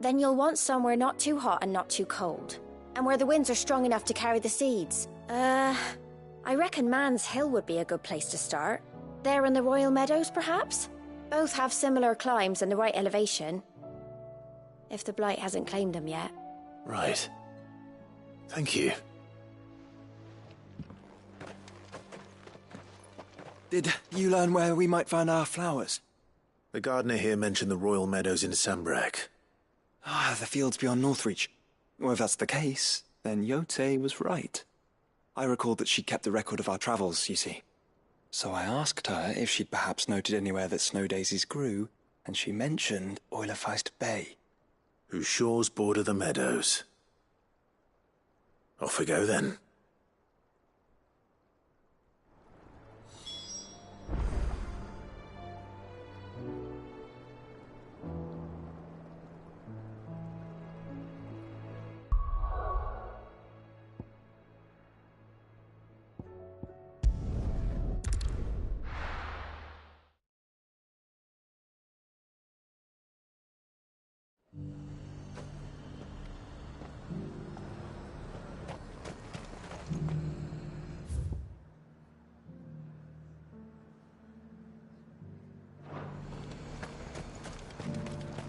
Then you'll want somewhere not too hot and not too cold. And where the winds are strong enough to carry the seeds. I reckon Man's Hill would be a good place to start. There in the Royal Meadows, perhaps? Both have similar climbs and the right elevation. If the Blight hasn't claimed them yet. Right. Thank you. Did you learn where we might find our flowers? The gardener here mentioned the Royal Meadows in Sambrak. Ah, the fields beyond Northreach. Well, if that's the case, then Yote was right. I recalled that she kept the record of our travels, you see. So I asked her if she'd perhaps noted anywhere that snow daisies grew, and she mentioned Oilefeist Bay. Whose shores border the meadows. Off we go then.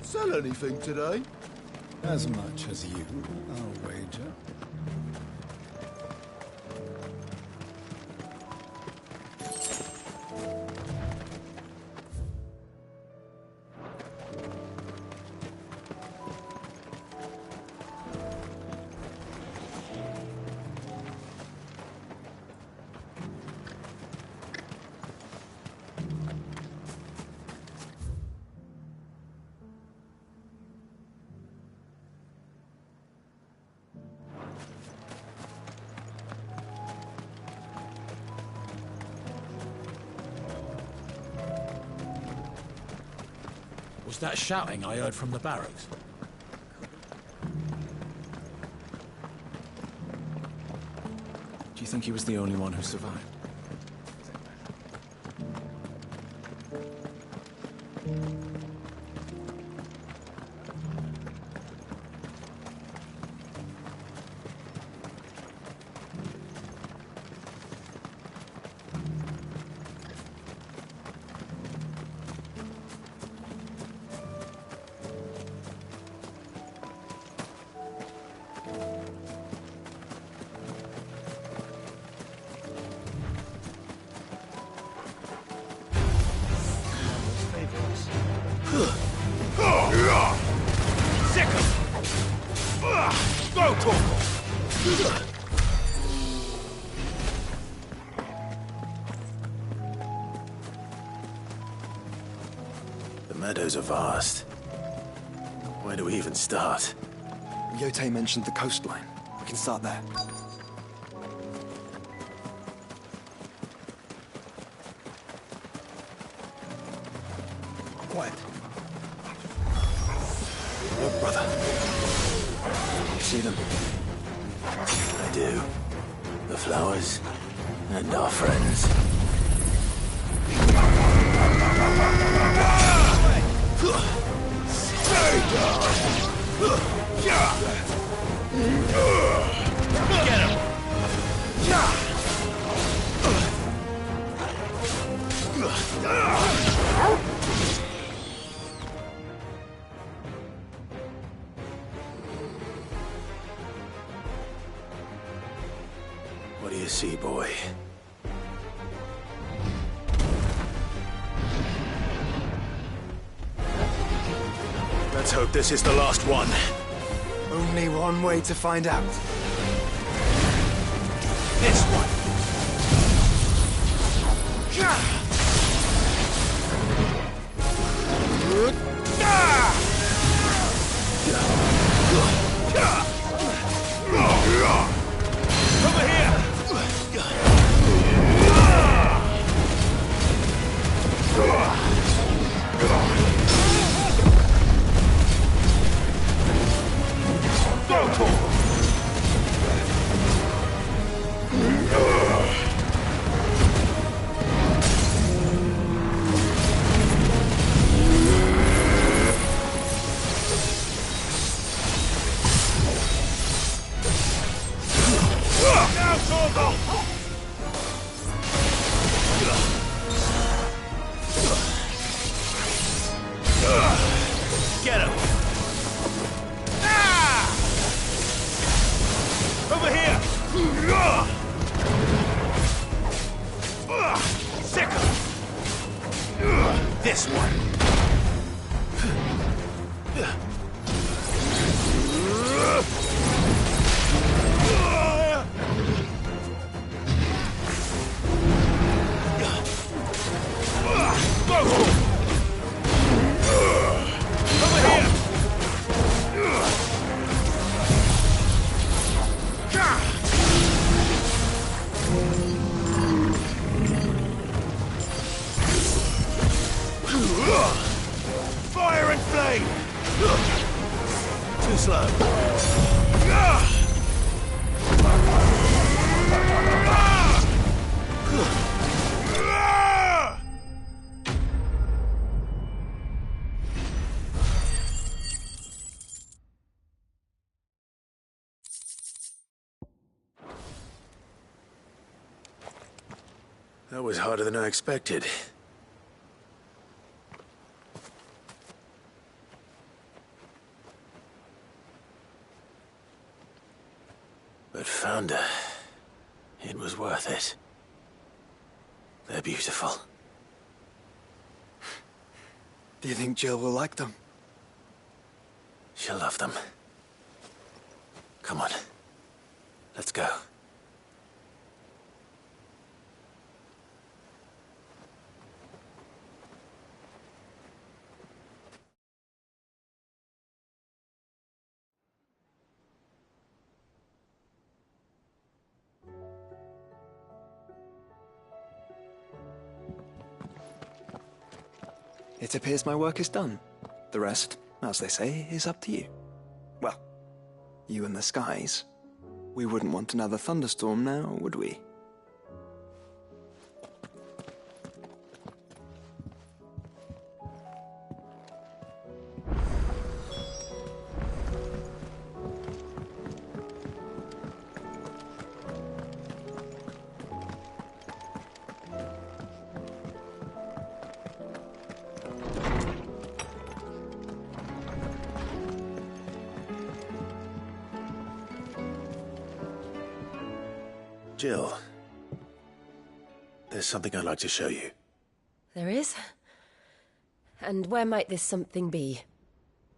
Sell anything today? As much as you, I'll wager. Was that shouting I heard from the barracks? Do you think he was the only one who survived? The meadows are vast. Where do we even start? Yote mentioned the coastline. We can start there. Quiet. Oh, brother. You see them? I do. The flowers and our friends. Stay down! Get him! What do you see, boy? Let's hope this is the last one. Only one way to find out. This one! Over here! Get him! Ah! Over here! Sick of it! This one! Fire and flame! Too slow. That was harder than I expected. But Founder, it was worth it. They're beautiful. Do you think Jill will like them? She'll love them. Come on. Let's go. It appears my work is done. The rest, as they say, is up to you. Well, you and the skies. We wouldn't want another thunderstorm now, would we? Jill, there's something I'd like to show you. There is? And where might this something be?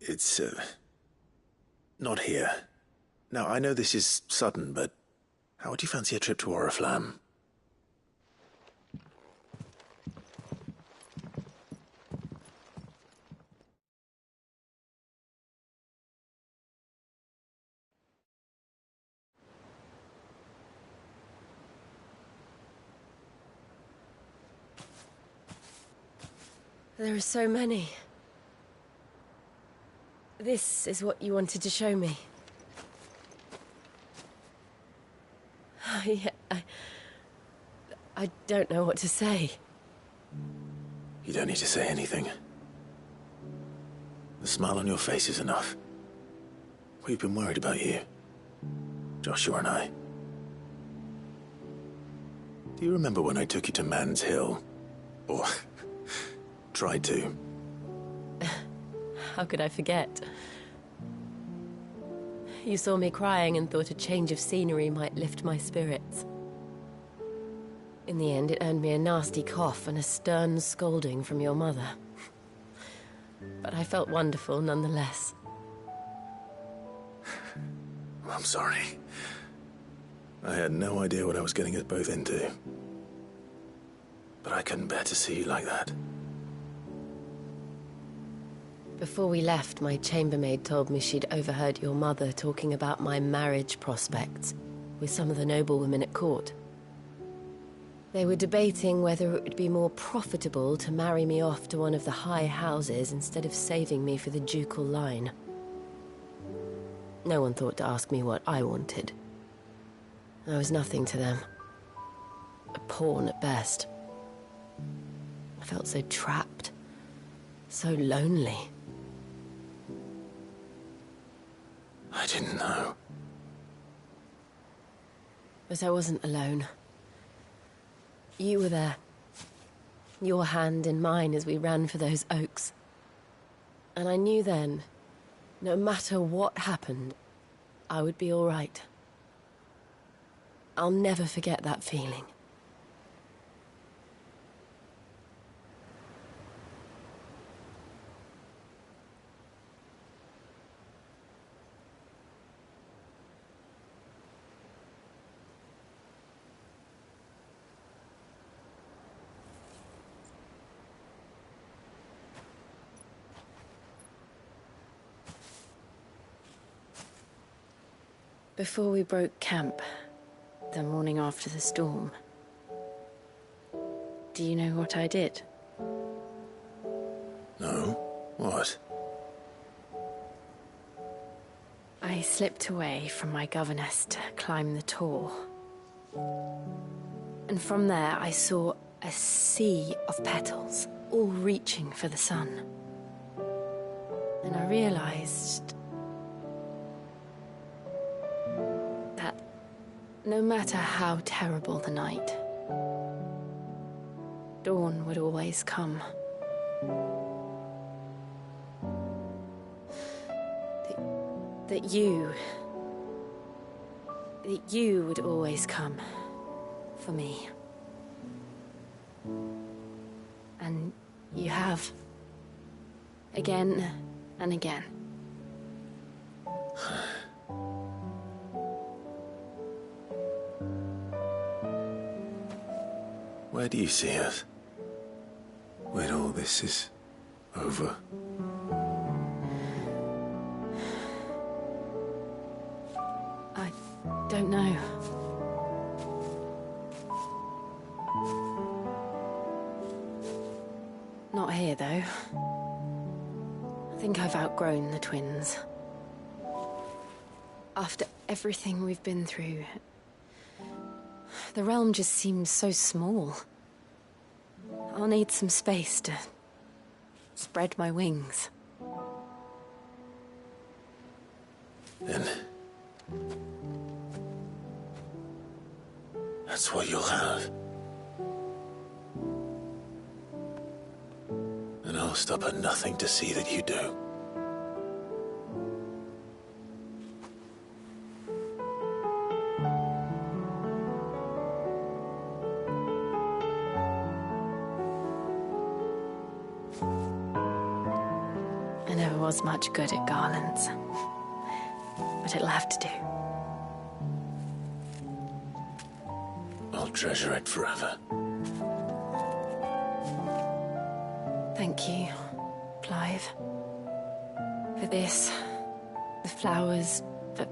It's, not here. Now, I know this is sudden, but how would you fancy a trip to Oriflamme? There are so many. This is what you wanted to show me. I don't know what to say. You don't need to say anything. The smile on your face is enough. We've been worried about you, Joshua and I. Do you remember when I took you to Man's Hill? Or tried to? How could I forget? You saw me crying and thought a change of scenery might lift my spirits. In the end, it earned me a nasty cough and a stern scolding from your mother. But I felt wonderful nonetheless. I'm sorry. I had no idea what I was getting us both into. But I couldn't bear to see you like that. Before we left, my chambermaid told me she'd overheard your mother talking about my marriage prospects with some of the noblewomen at court. They were debating whether it would be more profitable to marry me off to one of the high houses instead of saving me for the ducal line. No one thought to ask me what I wanted. I was nothing to them. A pawn at best. I felt so trapped. So lonely. I didn't know. But I wasn't alone. You were there. Your hand in mine as we ran for those oaks. And I knew then, no matter what happened, I would be all right. I'll never forget that feeling. Before we broke camp, the morning after the storm, do you know what I did? No? What? I slipped away from my governess to climb the tor. And from there I saw a sea of petals, all reaching for the sun. And I realized that no matter how terrible the night, dawn would always come. That you would always come for me. And you have. Again and again. Where do you see us? When all this is over? I don't know. Not here, though. I think I've outgrown the twins. After everything we've been through, the realm just seems so small. I'll need some space to spread my wings. Then that's what you'll have. And I'll stop at nothing to see that you do. I never was much good at garlands, but it'll have to do. I'll treasure it forever. Thank you, Clive. For this, the flowers, for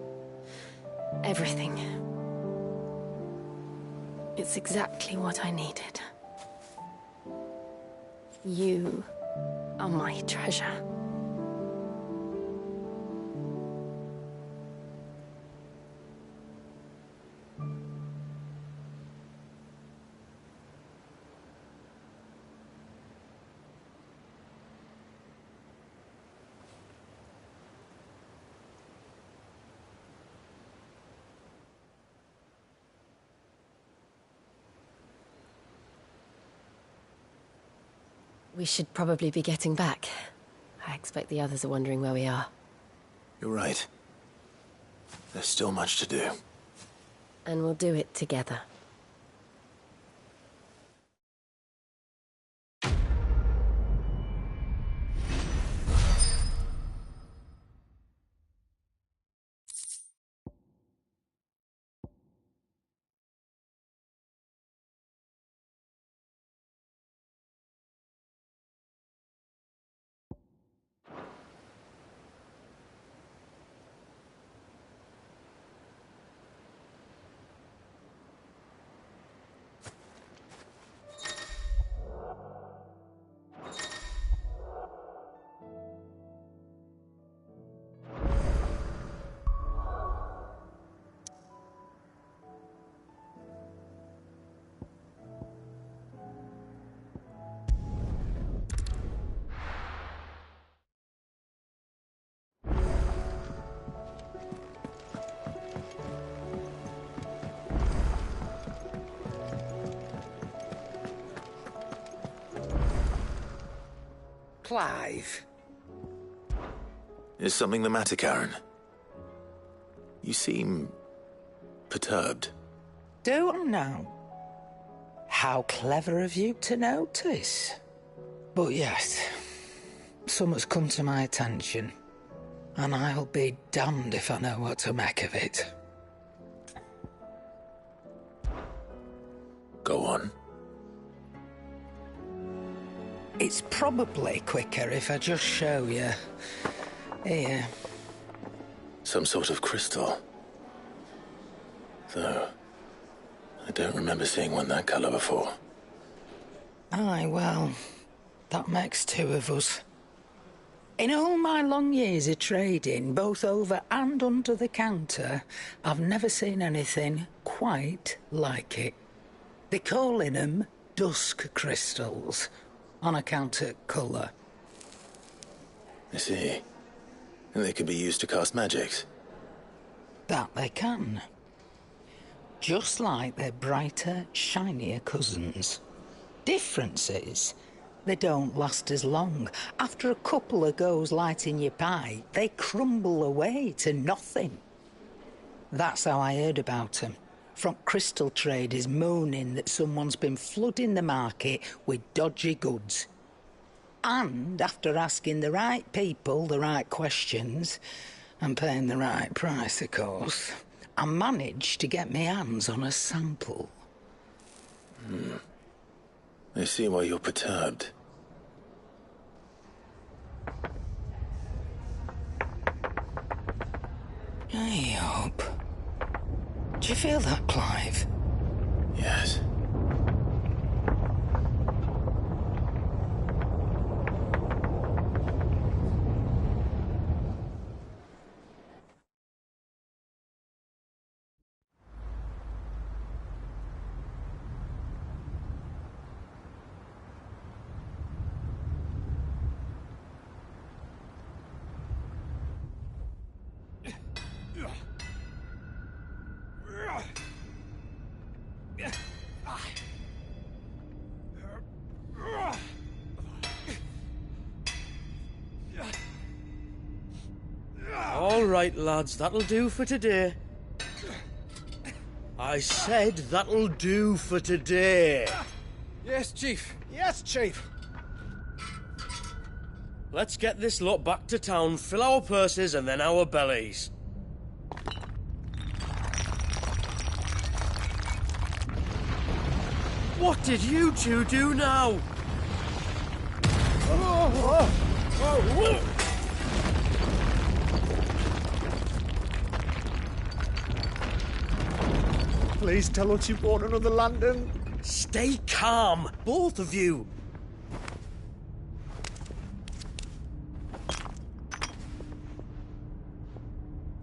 everything. It's exactly what I needed. You are my treasure. We should probably be getting back. I expect the others are wondering where we are. You're right. There's still much to do. And we'll do it together. Clive, Is something the matter, Karen? You seem perturbed. Don't know. How clever of you to notice. But yes, something's come to my attention, and I'll be damned if I know what to make of it. Go on. It's probably quicker if I just show you. Here. Some sort of crystal. Though, I don't remember seeing one that colour before. Aye, well, that makes two of us. In all my long years of trading, both over and under the counter, I've never seen anything quite like it. They're calling them dusk crystals, on account of colour. I see. And they can be used to cast magics. That they can. Just like their brighter, shinier cousins. Difference is, they don't last as long. After a couple of goes lighting your pie, they crumble away to nothing. That's how I heard about them. From crystal traders moaning that someone's been flooding the market with dodgy goods. And after asking the right people the right questions, and paying the right price, of course, I managed to get my hands on a sample. I see why you're perturbed. Hey up. Do you feel that, Clive? Yes. All right, lads, that'll do for today. I said that'll do for today. Yes, Chief. Yes, Chief. Let's get this lot back to town, fill our purses and then our bellies. What did you two do now? Please tell us you bought another lantern. Stay calm, both of you.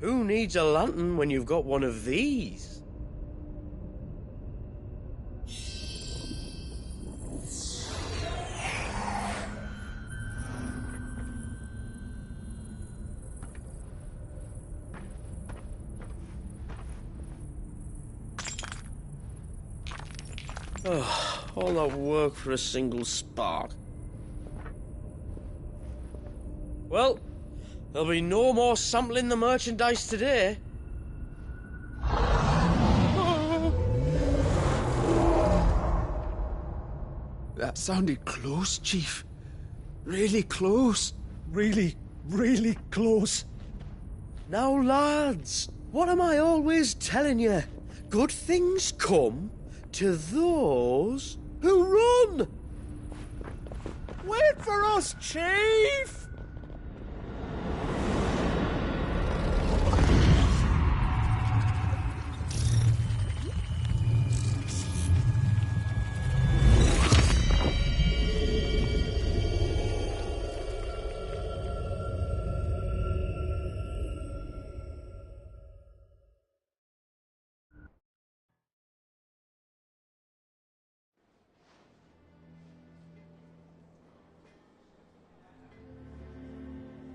Who needs a lantern when you've got one of these? Oh, all that work for a single spark. Well, there'll be no more sampling the merchandise today. That sounded close, Chief. Really close. Really, really close. Now, lads, what am I always telling you? Good things come to those who run! Wait for us, Chief!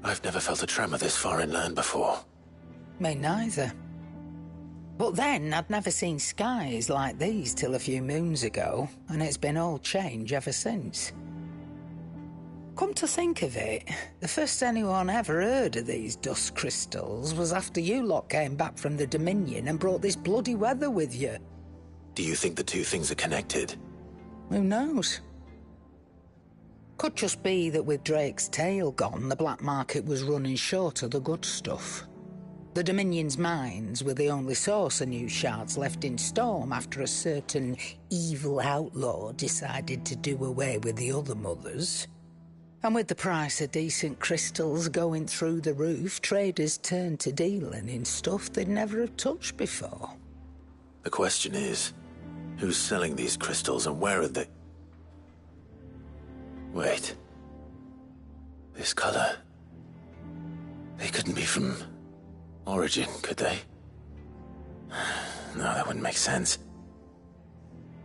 I've never felt a tremor this far inland before. Me neither. But then, I'd never seen skies like these till a few moons ago, and it's been all change ever since. Come to think of it, the first anyone ever heard of these dust crystals was after you lot came back from the Dominion and brought this bloody weather with you. Do you think the two things are connected? Who knows? Could just be that with Drake's tail gone, the black market was running short of the good stuff. The Dominion's mines were the only source of new shards left in Storm after a certain evil outlaw decided to do away with the other mothers. And with the price of decent crystals going through the roof, traders turned to dealing in stuff they'd never have touched before. The question is, who's selling these crystals and where are they? Wait. This color. They couldn't be from Origin, could they? No, that wouldn't make sense.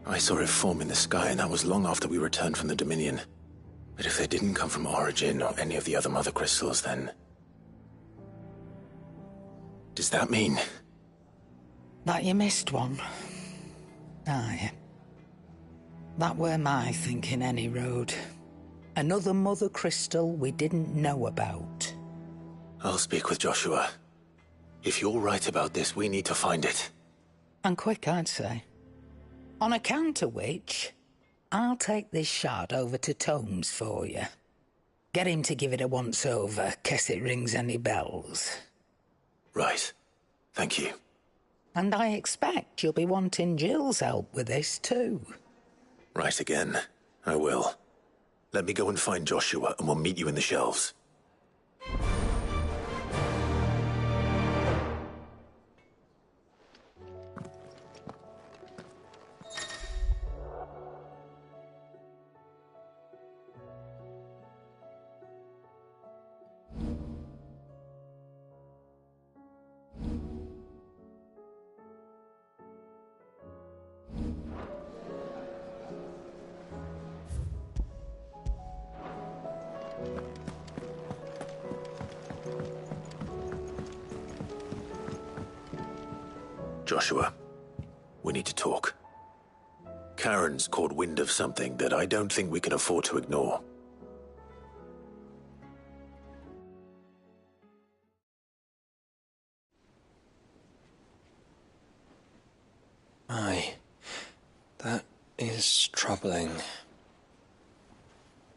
I saw it form in the sky, and that was long after we returned from the Dominion. But if they didn't come from Origin or any of the other mother crystals, then... does that mean... that you missed one? Aye. That were my thinking, any road. Another mother crystal we didn't know about. I'll speak with Joshua. If you're right about this, we need to find it. And quick, I'd say. On account of which, I'll take this shard over to Tomes for you. Get him to give it a once-over, case it rings any bells. Right. Thank you. And I expect you'll be wanting Jill's help with this, too. Right again. I will. Let me go and find Joshua, and we'll meet you in the shelves. Joshua, we need to talk. Karen's caught wind of something that I don't think we can afford to ignore. Aye, that is troubling.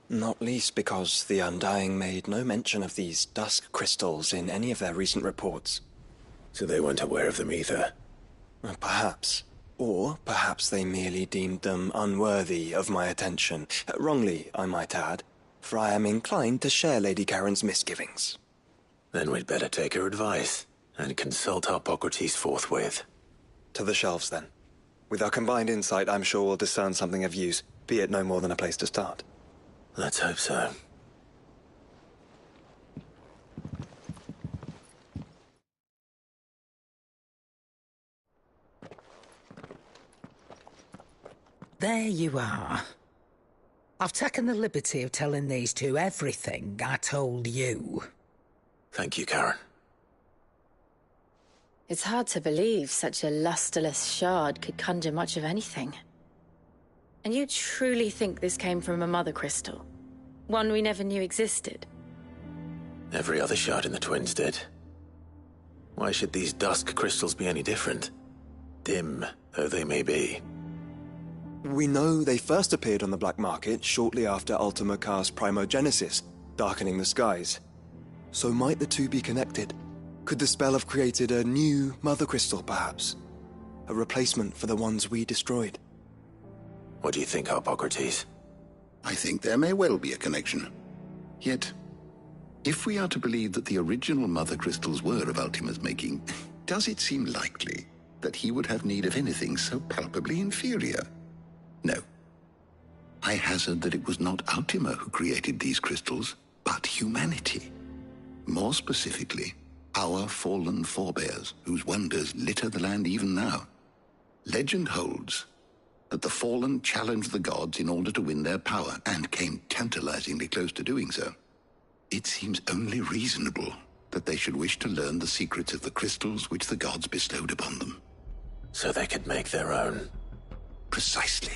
Not least because the Undying made no mention of these dusk crystals in any of their recent reports. So they weren't aware of them either? Perhaps. Or perhaps they merely deemed them unworthy of my attention. Wrongly, I might add, for I am inclined to share Lady Karen's misgivings. Then we'd better take her advice and consult Hippocrates forthwith. To the shelves, then. With our combined insight, I'm sure we'll discern something of use, be it no more than a place to start. Let's hope so. There you are. I've taken the liberty of telling these two everything I told you. Thank you, Karen. It's hard to believe such a lusterless shard could conjure much of anything. And you truly think this came from a mother crystal? One we never knew existed? Every other shard in the Twins did. Why should these dusk crystals be any different? Dim though they may be. We know they first appeared on the black market shortly after Ultima cast Primogenesis, darkening the skies. So might the two be connected? Could the spell have created a new mother crystal, perhaps? A replacement for the ones we destroyed? What do you think, Hippocrates? I think there may well be a connection. Yet, if we are to believe that the original mother crystals were of Ultima's making, does it seem likely that he would have need of anything so palpably inferior? No. I hazard that it was not Ultima who created these crystals, but humanity. More specifically, our fallen forebears, whose wonders litter the land even now. Legend holds that the fallen challenged the gods in order to win their power, and came tantalizingly close to doing so. It seems only reasonable that they should wish to learn the secrets of the crystals which the gods bestowed upon them. So they could make their own. Precisely.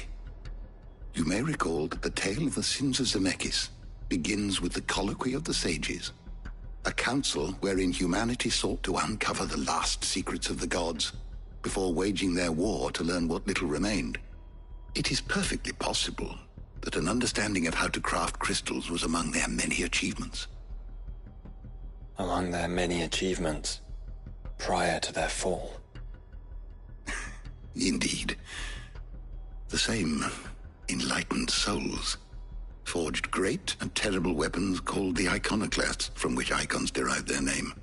You may recall that the tale of the sins of Zemeckis begins with the Colloquy of the Sages, a council wherein humanity sought to uncover the last secrets of the gods before waging their war to learn what little remained. It is perfectly possible that an understanding of how to craft crystals was among their many achievements. Among their many achievements, prior to their fall. Indeed. The same enlightened souls forged great and terrible weapons called the iconoclasts, from which icons derived their name,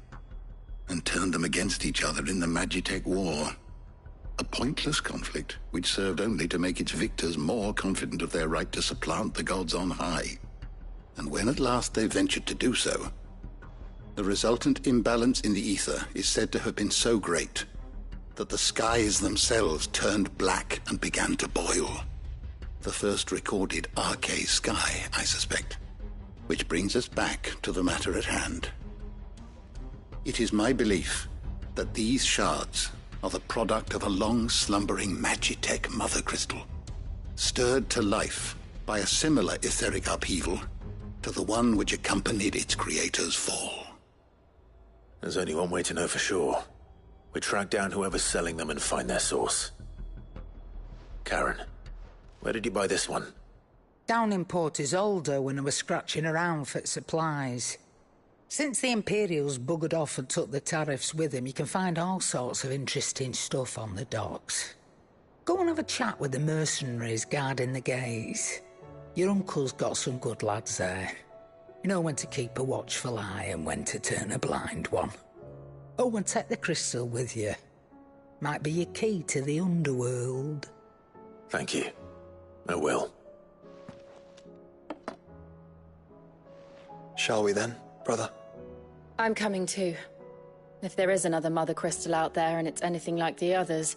and turned them against each other in the Magitech War. A pointless conflict which served only to make its victors more confident of their right to supplant the gods on high. And when at last they ventured to do so, the resultant imbalance in the ether is said to have been so great that the skies themselves turned black and began to boil. The first recorded Arcane sky, I suspect. Which brings us back to the matter at hand. It is my belief that these shards are the product of a long-slumbering Magitech mother crystal, stirred to life by a similar etheric upheaval to the one which accompanied its creator's fall. There's only one way to know for sure. We track down whoever's selling them and find their source. Karen, where did you buy this one? Down in Port Isolde when I was scratching around for supplies. Since the Imperials buggered off and took the tariffs with them, you can find all sorts of interesting stuff on the docks. Go and have a chat with the mercenaries guarding the gates. Your uncle's got some good lads there. You know when to keep a watchful eye and when to turn a blind one. Oh, and take the crystal with you. Might be your key to the underworld. Thank you. I will. Shall we then, brother? I'm coming too. If there is another mother crystal out there and it's anything like the others,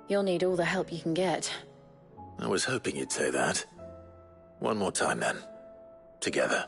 you'll need all the help you can get. I was hoping you'd say that. One more time then. Together.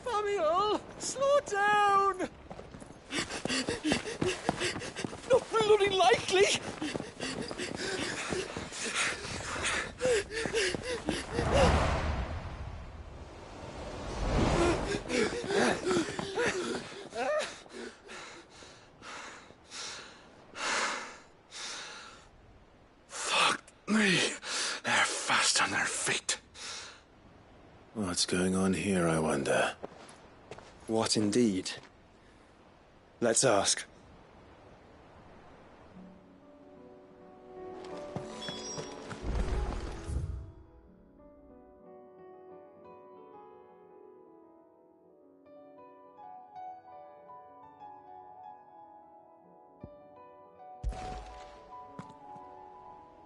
Samuel, slow down! Not bloody likely! Fuck me. They're fast on their feet. What's going on here, I wonder? What indeed? Let's ask.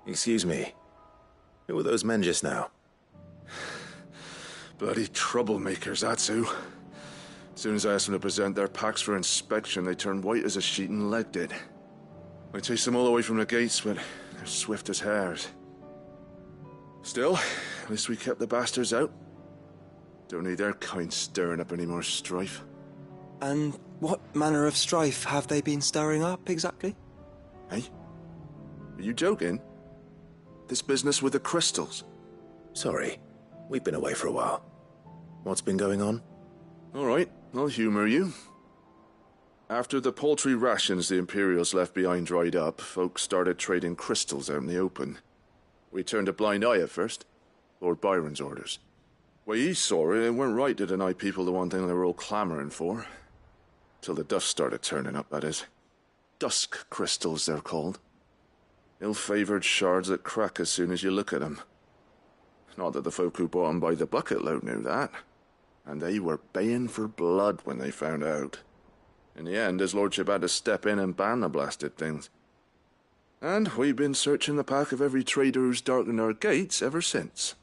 Excuse me. Who were those men just now? Bloody troublemakers, that's who. As soon as I asked them to present their packs for inspection, they turned white as a sheet and legged it. I chased them all the way from the gates, but they're swift as hares. Still, at least we kept the bastards out. Don't need their kind stirring up any more strife. And what manner of strife have they been stirring up, exactly? Hey? Are you joking? This business with the crystals? Sorry, we've been away for a while. What's been going on? All right, I'll humor you. After the paltry rations the Imperials left behind dried up, folks started trading crystals out in the open. We turned a blind eye at first. Lord Byron's orders. Way he saw it, it weren't right to deny people the one thing they were all clamoring for. Till the dust started turning up, that is. Dusk crystals, they're called. Ill-favored shards that crack as soon as you look at them. Not that the folk who bought them by the bucket load knew that. And they were baying for blood when they found out. In the end, his lordship had to step in and ban the blasted things. And we've been searching the path of every trader who's darkened our gates ever since.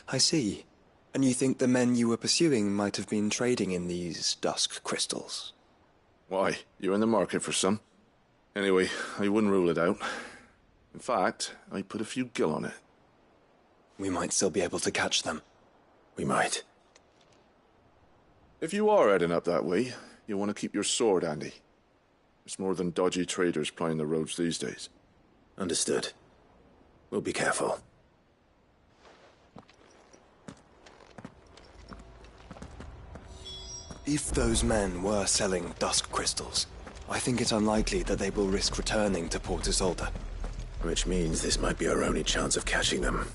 I see. And you think the men you were pursuing might have been trading in these dusk crystals? Why, you're in the market for some. Anyway, I wouldn't rule it out. In fact, I'd put a few gil on it. We might still be able to catch them. We might. If you are heading up that way, you'll want to keep your sword handy. There's more than dodgy traders plying the roads these days. Understood. We'll be careful. If those men were selling dusk crystals, I think it's unlikely that they will risk returning to Port Isolde. Which means this might be our only chance of catching them.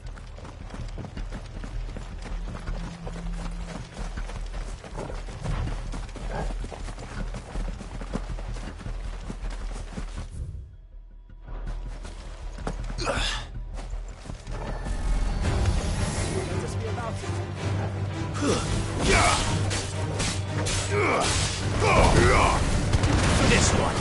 This one.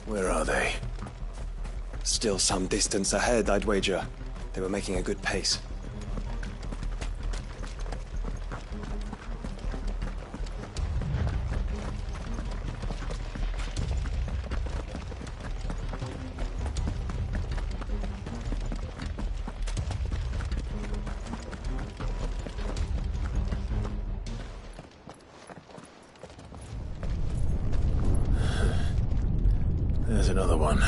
Where are they? Still some distance ahead, I'd wager. They were making a good pace. There's another one.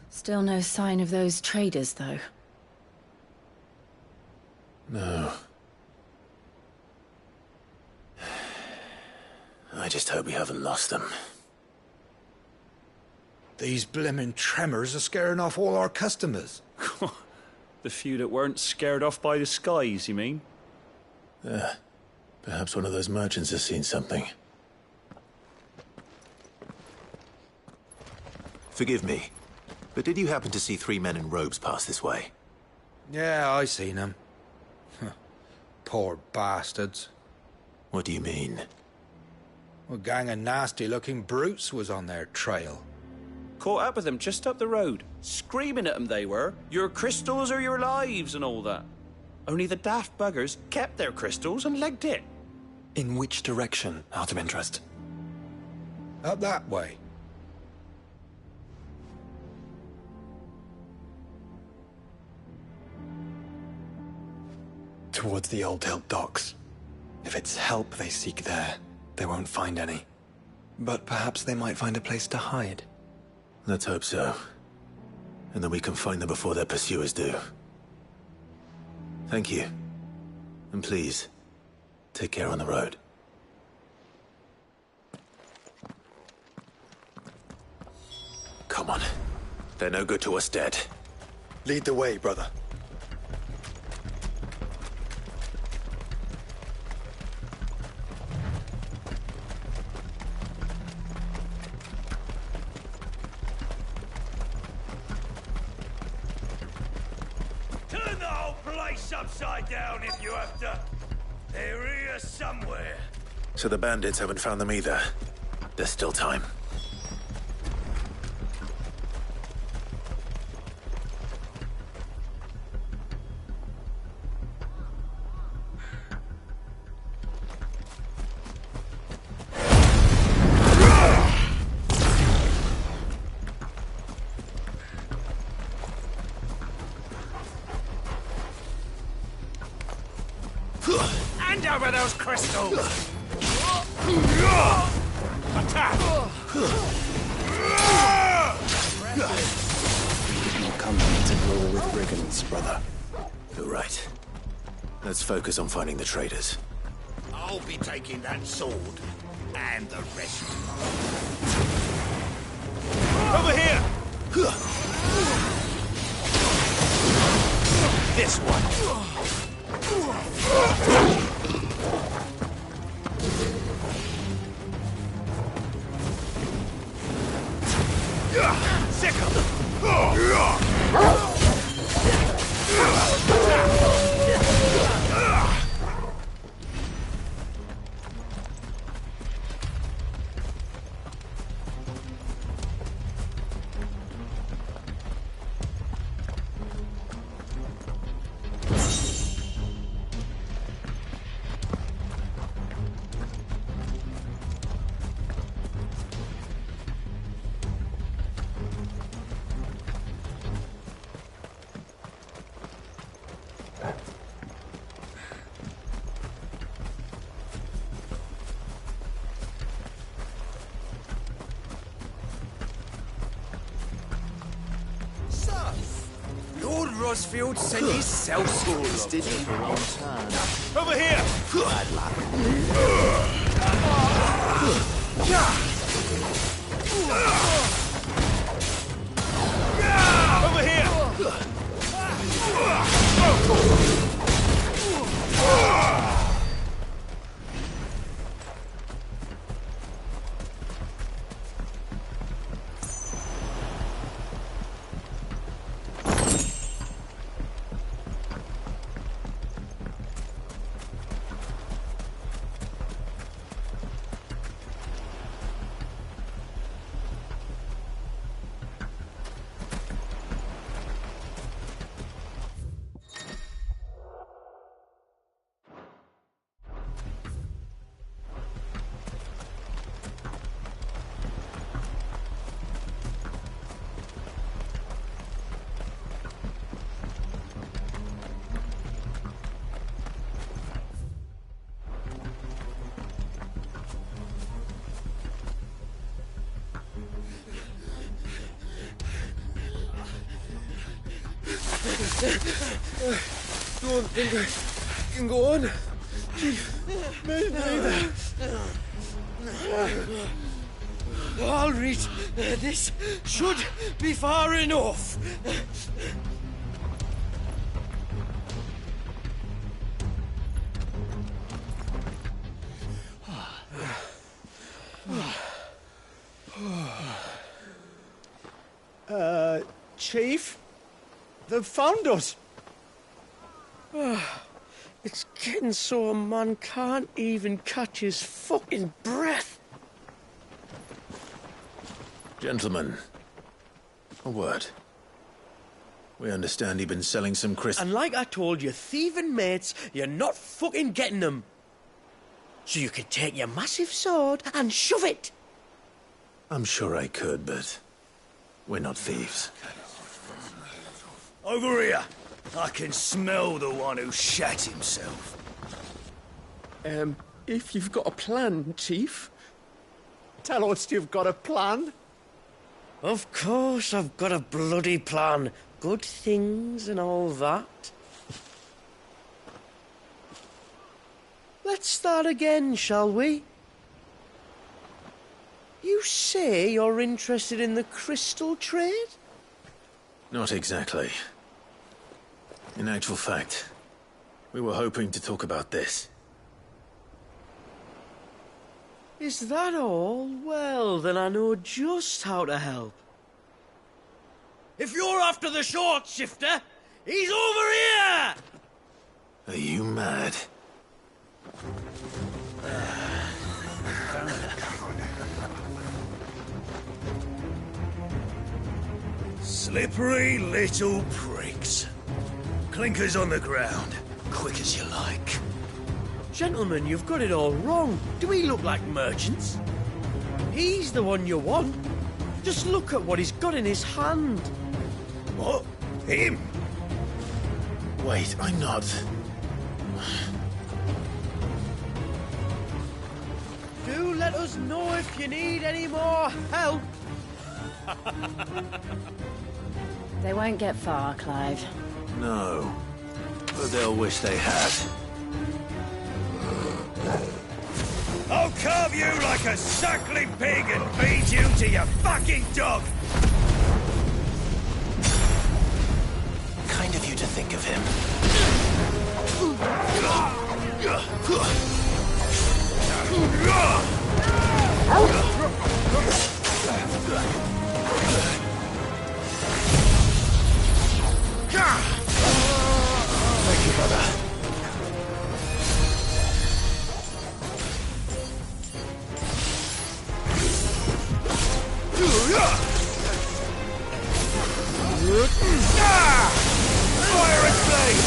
Still no sign of those traders, though. No. I just hope we haven't lost them. These blimmin' tremors are scaring off all our customers. The few that weren't scared off by the skies, you mean? Perhaps one of those merchants has seen something. Forgive me, but did you happen to see 3 men in robes pass this way? Yeah, I seen them. Poor bastards. What do you mean? A gang of nasty-looking brutes was on their trail. Caught up with them just up the road, screaming at them they were. Your crystals are your lives and all that. Only the daft buggers kept their crystals and legged it. In which direction, out of interest? Up that way. Towards the Old Hill docks. If it's help they seek there, they won't find any. But perhaps they might find a place to hide. Let's hope so. And then we can find them before their pursuers do. Thank you. And please, take care on the road. Come on. They're no good to us dead. Lead the way, brother. Turn the whole place upside down if you have to. They're here somewhere. So the bandits haven't found them either. There's still time. Hand over those crystals! Attack! You come to rule with brigands, brother. You're right. Let's focus on finding the traitors. I'll I'll be taking that sword and the rest. Over here! This one. Sickle! Lord Rosfield sent his sellswords, did he? Over here! Bad luck. Over here! Don't think I can go on. Maybe. All right, this should be far enough. Chief? They've found us. It's getting so a man can't even catch his fucking breath. Gentlemen, a word. We understand you've been selling some crystals. And like I told your thieving mates, you're not fucking getting them. So you can take your massive sword and shove it. I'm sure I could, but we're not thieves. Over here. I can smell the one who shat himself. If you've got a plan, Chief. Tell us you've got a plan. Of course I've got a bloody plan. Good things and all that. Let's start again, shall we? You say you're interested in the crystal trade? Not exactly. In actual fact, we were hoping to talk about this. Is that all? Well, then I know just how to help. If you're after the short shifter, he's over here! Are you mad? Slippery little pricks. Clinkers on the ground, quick as you like. Gentlemen, you've got it all wrong. Do we look like merchants? He's the one you want. Just look at what he's got in his hand. What? Him? Wait, I'm not. Do let us know if you need any more help. They won't get far, Clive. No, but they'll wish they had. I'll carve you like a suckling pig and feed you to your fucking dog! Kind of you to think of him. Thank you, brother. Fire and flame!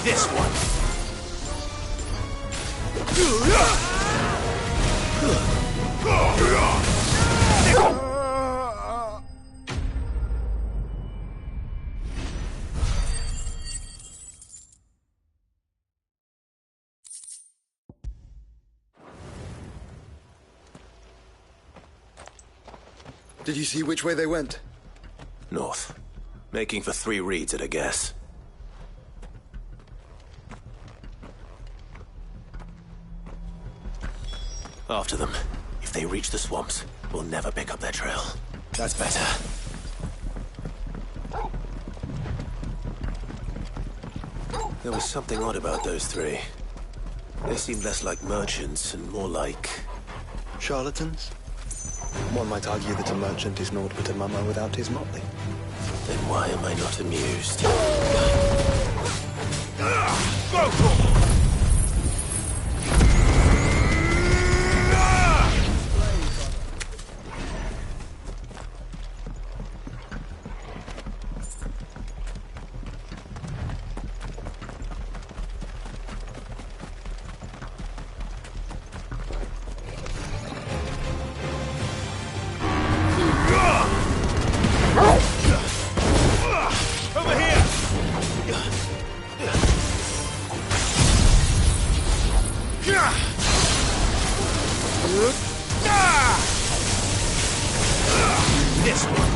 This one. Did you see which way they went? North. Making for 3 reads at a guess. After them. If they reach the swamps, we'll never pick up their trail. That's better. There was something odd about those 3. They seemed less like merchants and more like... charlatans? One might argue that a merchant is naught but a mummer without his motley. Then why am I not amused? This one.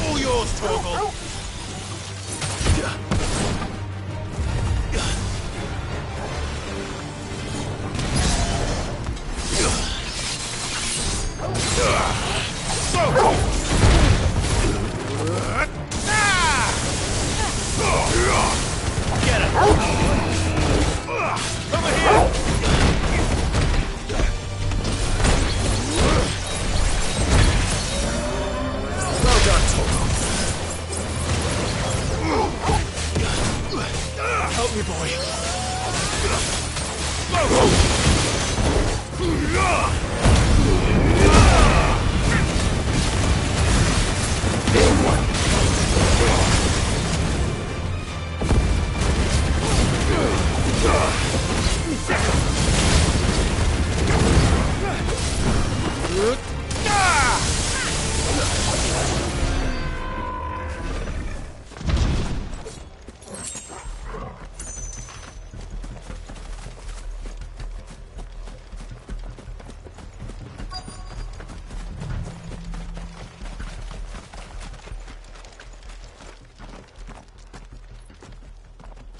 All yours, Torgal. Get him! Over here! Well done, Torgal. Help me, boy.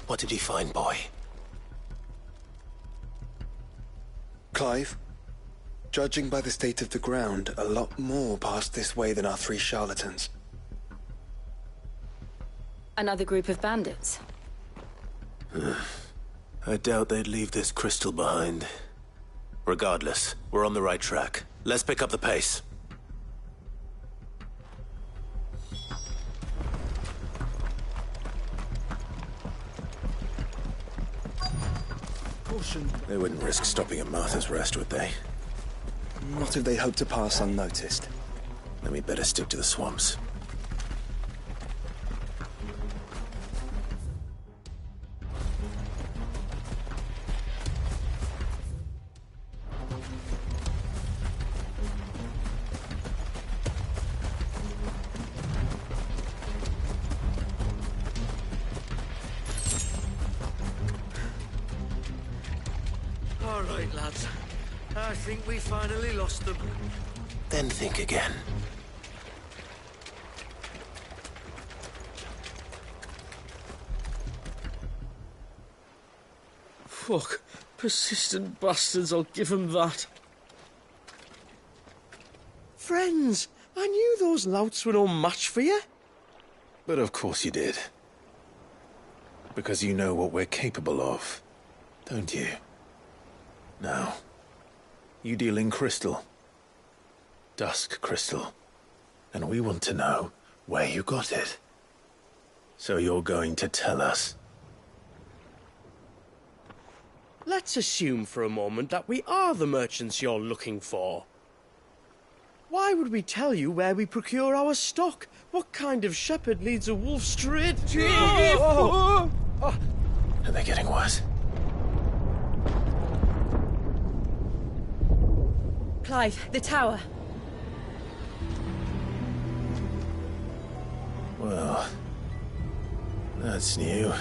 What did he find, boy? Clive, judging by the state of the ground, a lot more passed this way than our 3 charlatans. Another group of bandits? I doubt they'd leave this crystal behind. Regardless, we're on the right track. Let's pick up the pace. Caution. They wouldn't risk stopping at Martha's Rest, would they? Not if they hope to pass unnoticed. Then we better stick to the swamps. All right, lads. I think we finally lost them. Then think again. Fuck. Persistent bastards, I'll give them that. Friends, I knew those louts were no match for you. But of course you did. Because you know what we're capable of, don't you? Now, you deal in crystal. Dusk crystal. And we want to know where you got it. So you're going to tell us? Let's assume for a moment that we are the merchants you're looking for. Why would we tell you where we procure our stock? What kind of shepherd leads a wolf straight to... Are they getting worse? Clive, the tower. Well, that's new.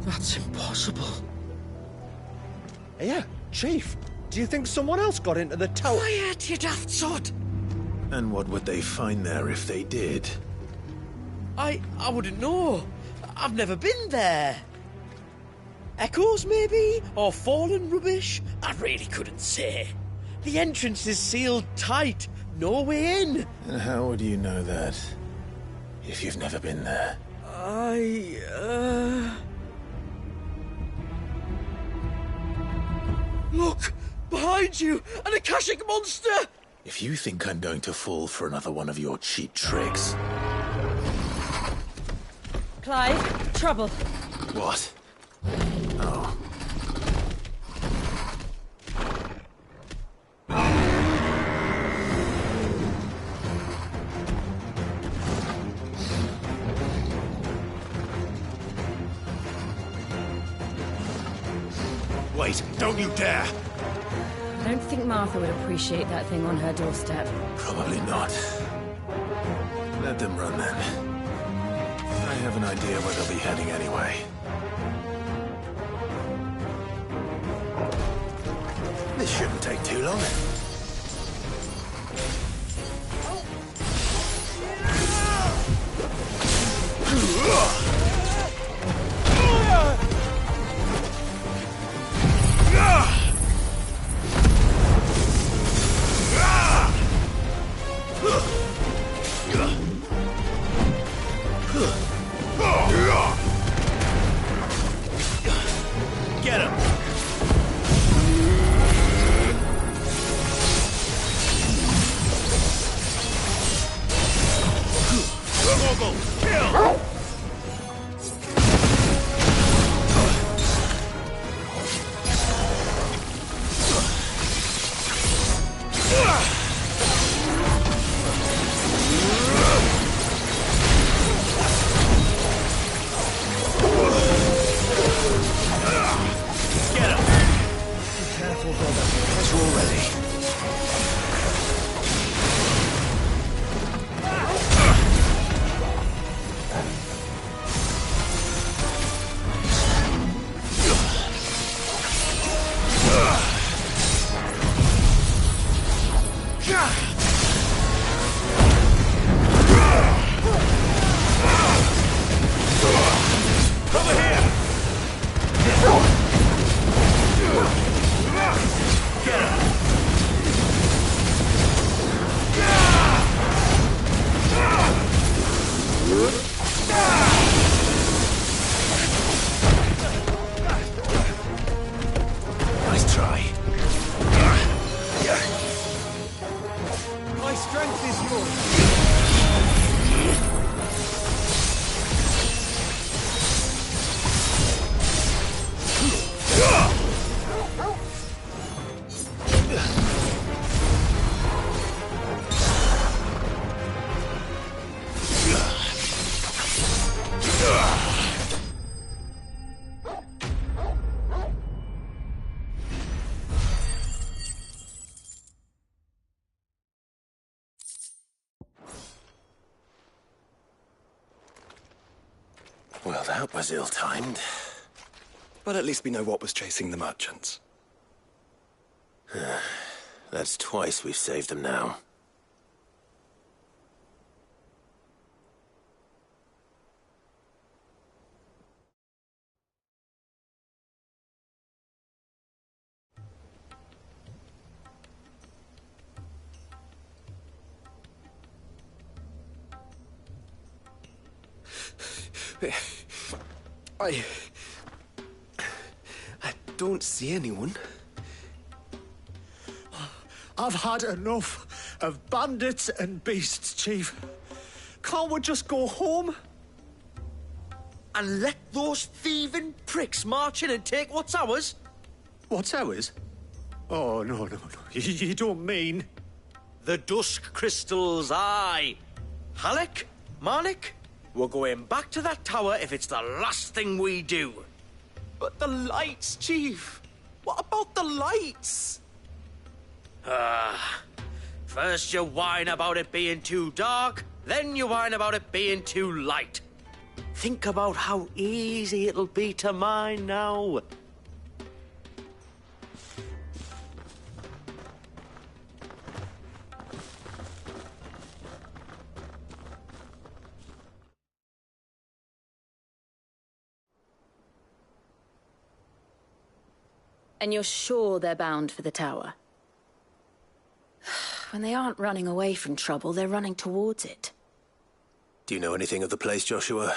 That's impossible. Yeah, Chief. Do you think someone else got into the tower? Quiet, you daft sod! And what would they find there if they did? I wouldn't know. I've never been there. Echoes, maybe? Or fallen rubbish? I really couldn't say. The entrance is sealed tight. No way in. And how would you know that? If you've never been there? Look! Behind you! An Akashic monster! If you think I'm going to fall for another one of your cheap tricks... Clive, trouble. What? Oh. Wait, don't you dare! I don't think Martha would appreciate that thing on her doorstep. Probably not. Let them run then. I have an idea where they'll be heading anyway. This shouldn't take too long. Get him! Mogul, kill! Get him! Be careful, brother. As we're ready. Over here! Get him! Well, that was ill-timed. But at least we know what was chasing the merchants. That's twice we've saved them now. I don't see anyone. I've had enough of bandits and beasts, Chief. Can't we just go home? And let those thieving pricks march in and take what's ours? What's ours? Oh, no. You don't mean... The dusk crystals, aye. Halleck, Marnik, we're going back to that tower if it's the last thing we do. But the lights, Chief. What about the lights? First you whine about it being too dark, then you whine about it being too light. Think about how easy it'll be to mine now. And you're sure they're bound for the tower? When they aren't running away from trouble, they're running towards it. Do you know anything of the place, Joshua?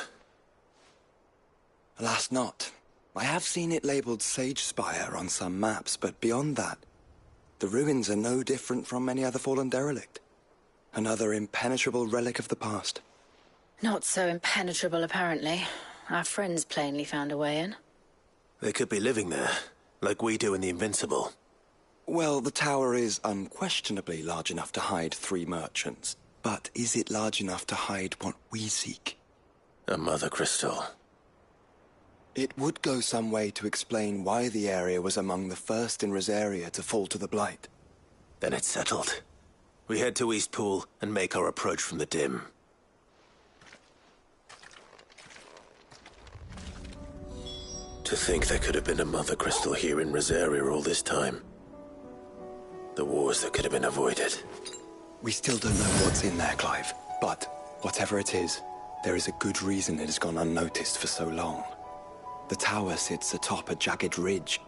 Alas, not. I have seen it labelled Sage Spire on some maps, but beyond that, the ruins are no different from any other fallen derelict. Another impenetrable relic of the past. Not so impenetrable, apparently. Our friends plainly found a way in. They could be living there, like we do in the Invincible. Well, the tower is unquestionably large enough to hide 3 merchants. But is it large enough to hide what we seek? A mother crystal. It would go some way to explain why the area was among the first in Rosaria to fall to the Blight. Then it's settled. We head to Eastpool and make our approach from the dim. To think there could have been a mother crystal here in Rosaria all this time. The wars that could have been avoided. We still don't know what's in there, Clive. But whatever it is, there is a good reason it has gone unnoticed for so long. The tower sits atop a jagged ridge.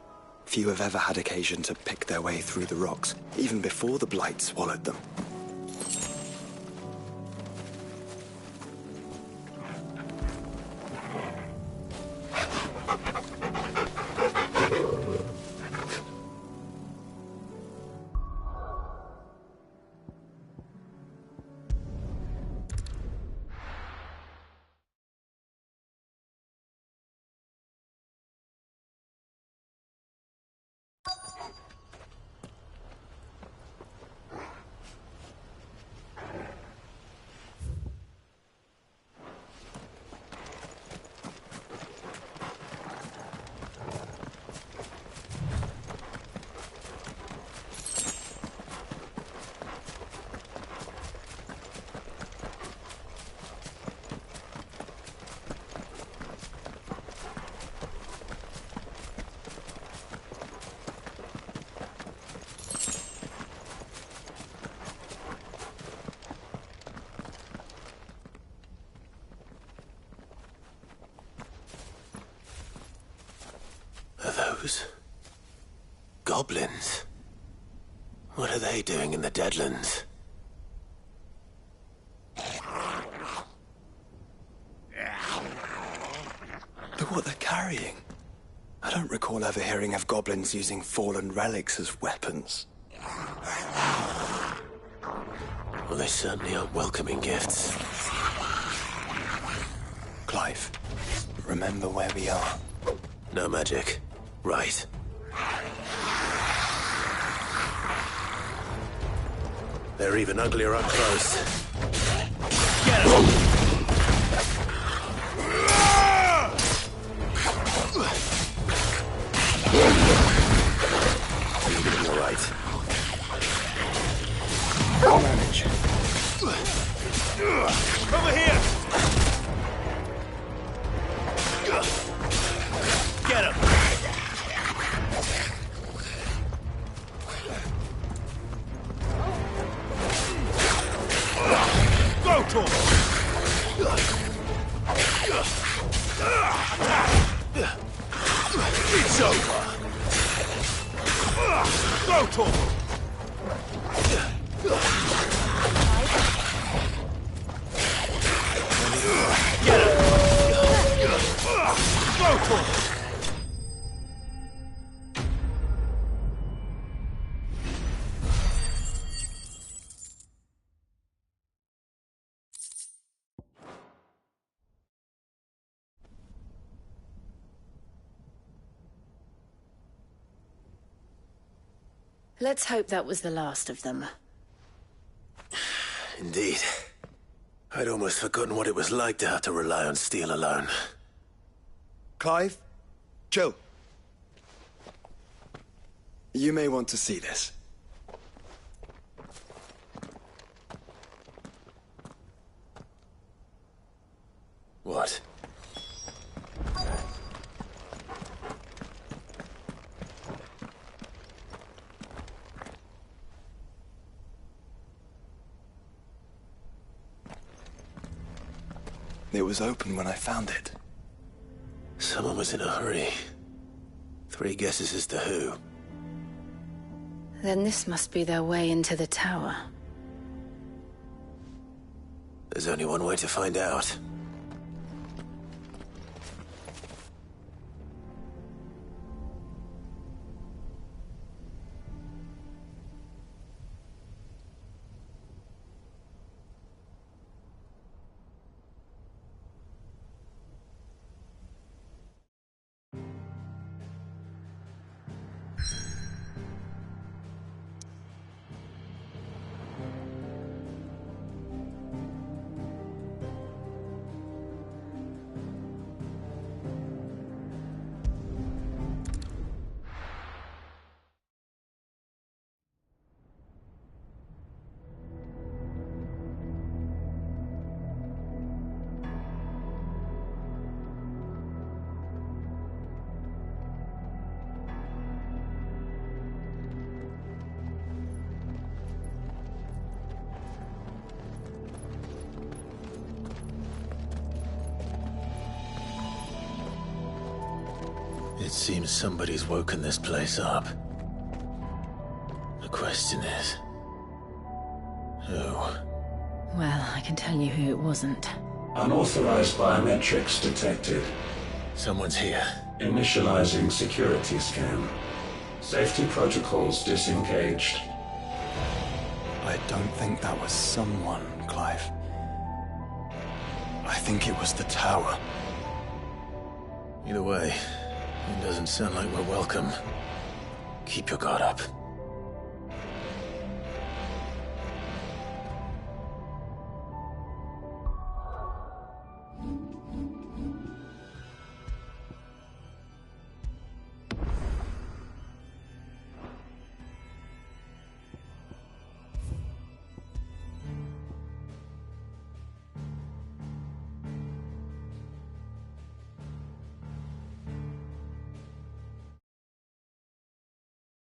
Few have ever had occasion to pick their way through the rocks, even before the Blight swallowed them. Goblins? What are they doing in the Deadlands? Look what they're carrying. I don't recall ever hearing of goblins using fallen relics as weapons. Well, they certainly aren't welcoming gifts. Clive, remember where we are. No magic. Right. They're even uglier up close. Get him! You're gonna be all right. I'll manage. Over here! Get him! Go, Tor! It's over! Go, Tor! Get him! Go, Tor! Let's hope that was the last of them. Indeed. I'd almost forgotten what it was like to have to rely on steel alone. Clive? Joe? You may want to see this. What? It was open when I found it. Someone was in a hurry. 3 guesses as to who. Then this must be their way into the tower. There's only one way to find out. It seems somebody's woken this place up. The question is... who? Well, I can tell you who it wasn't. Unauthorized biometrics detected. Someone's here. Initializing security scan. Safety protocols disengaged. I don't think that was someone, Clive. I think it was the tower. Either way, it doesn't sound like we're welcome. Keep your guard up.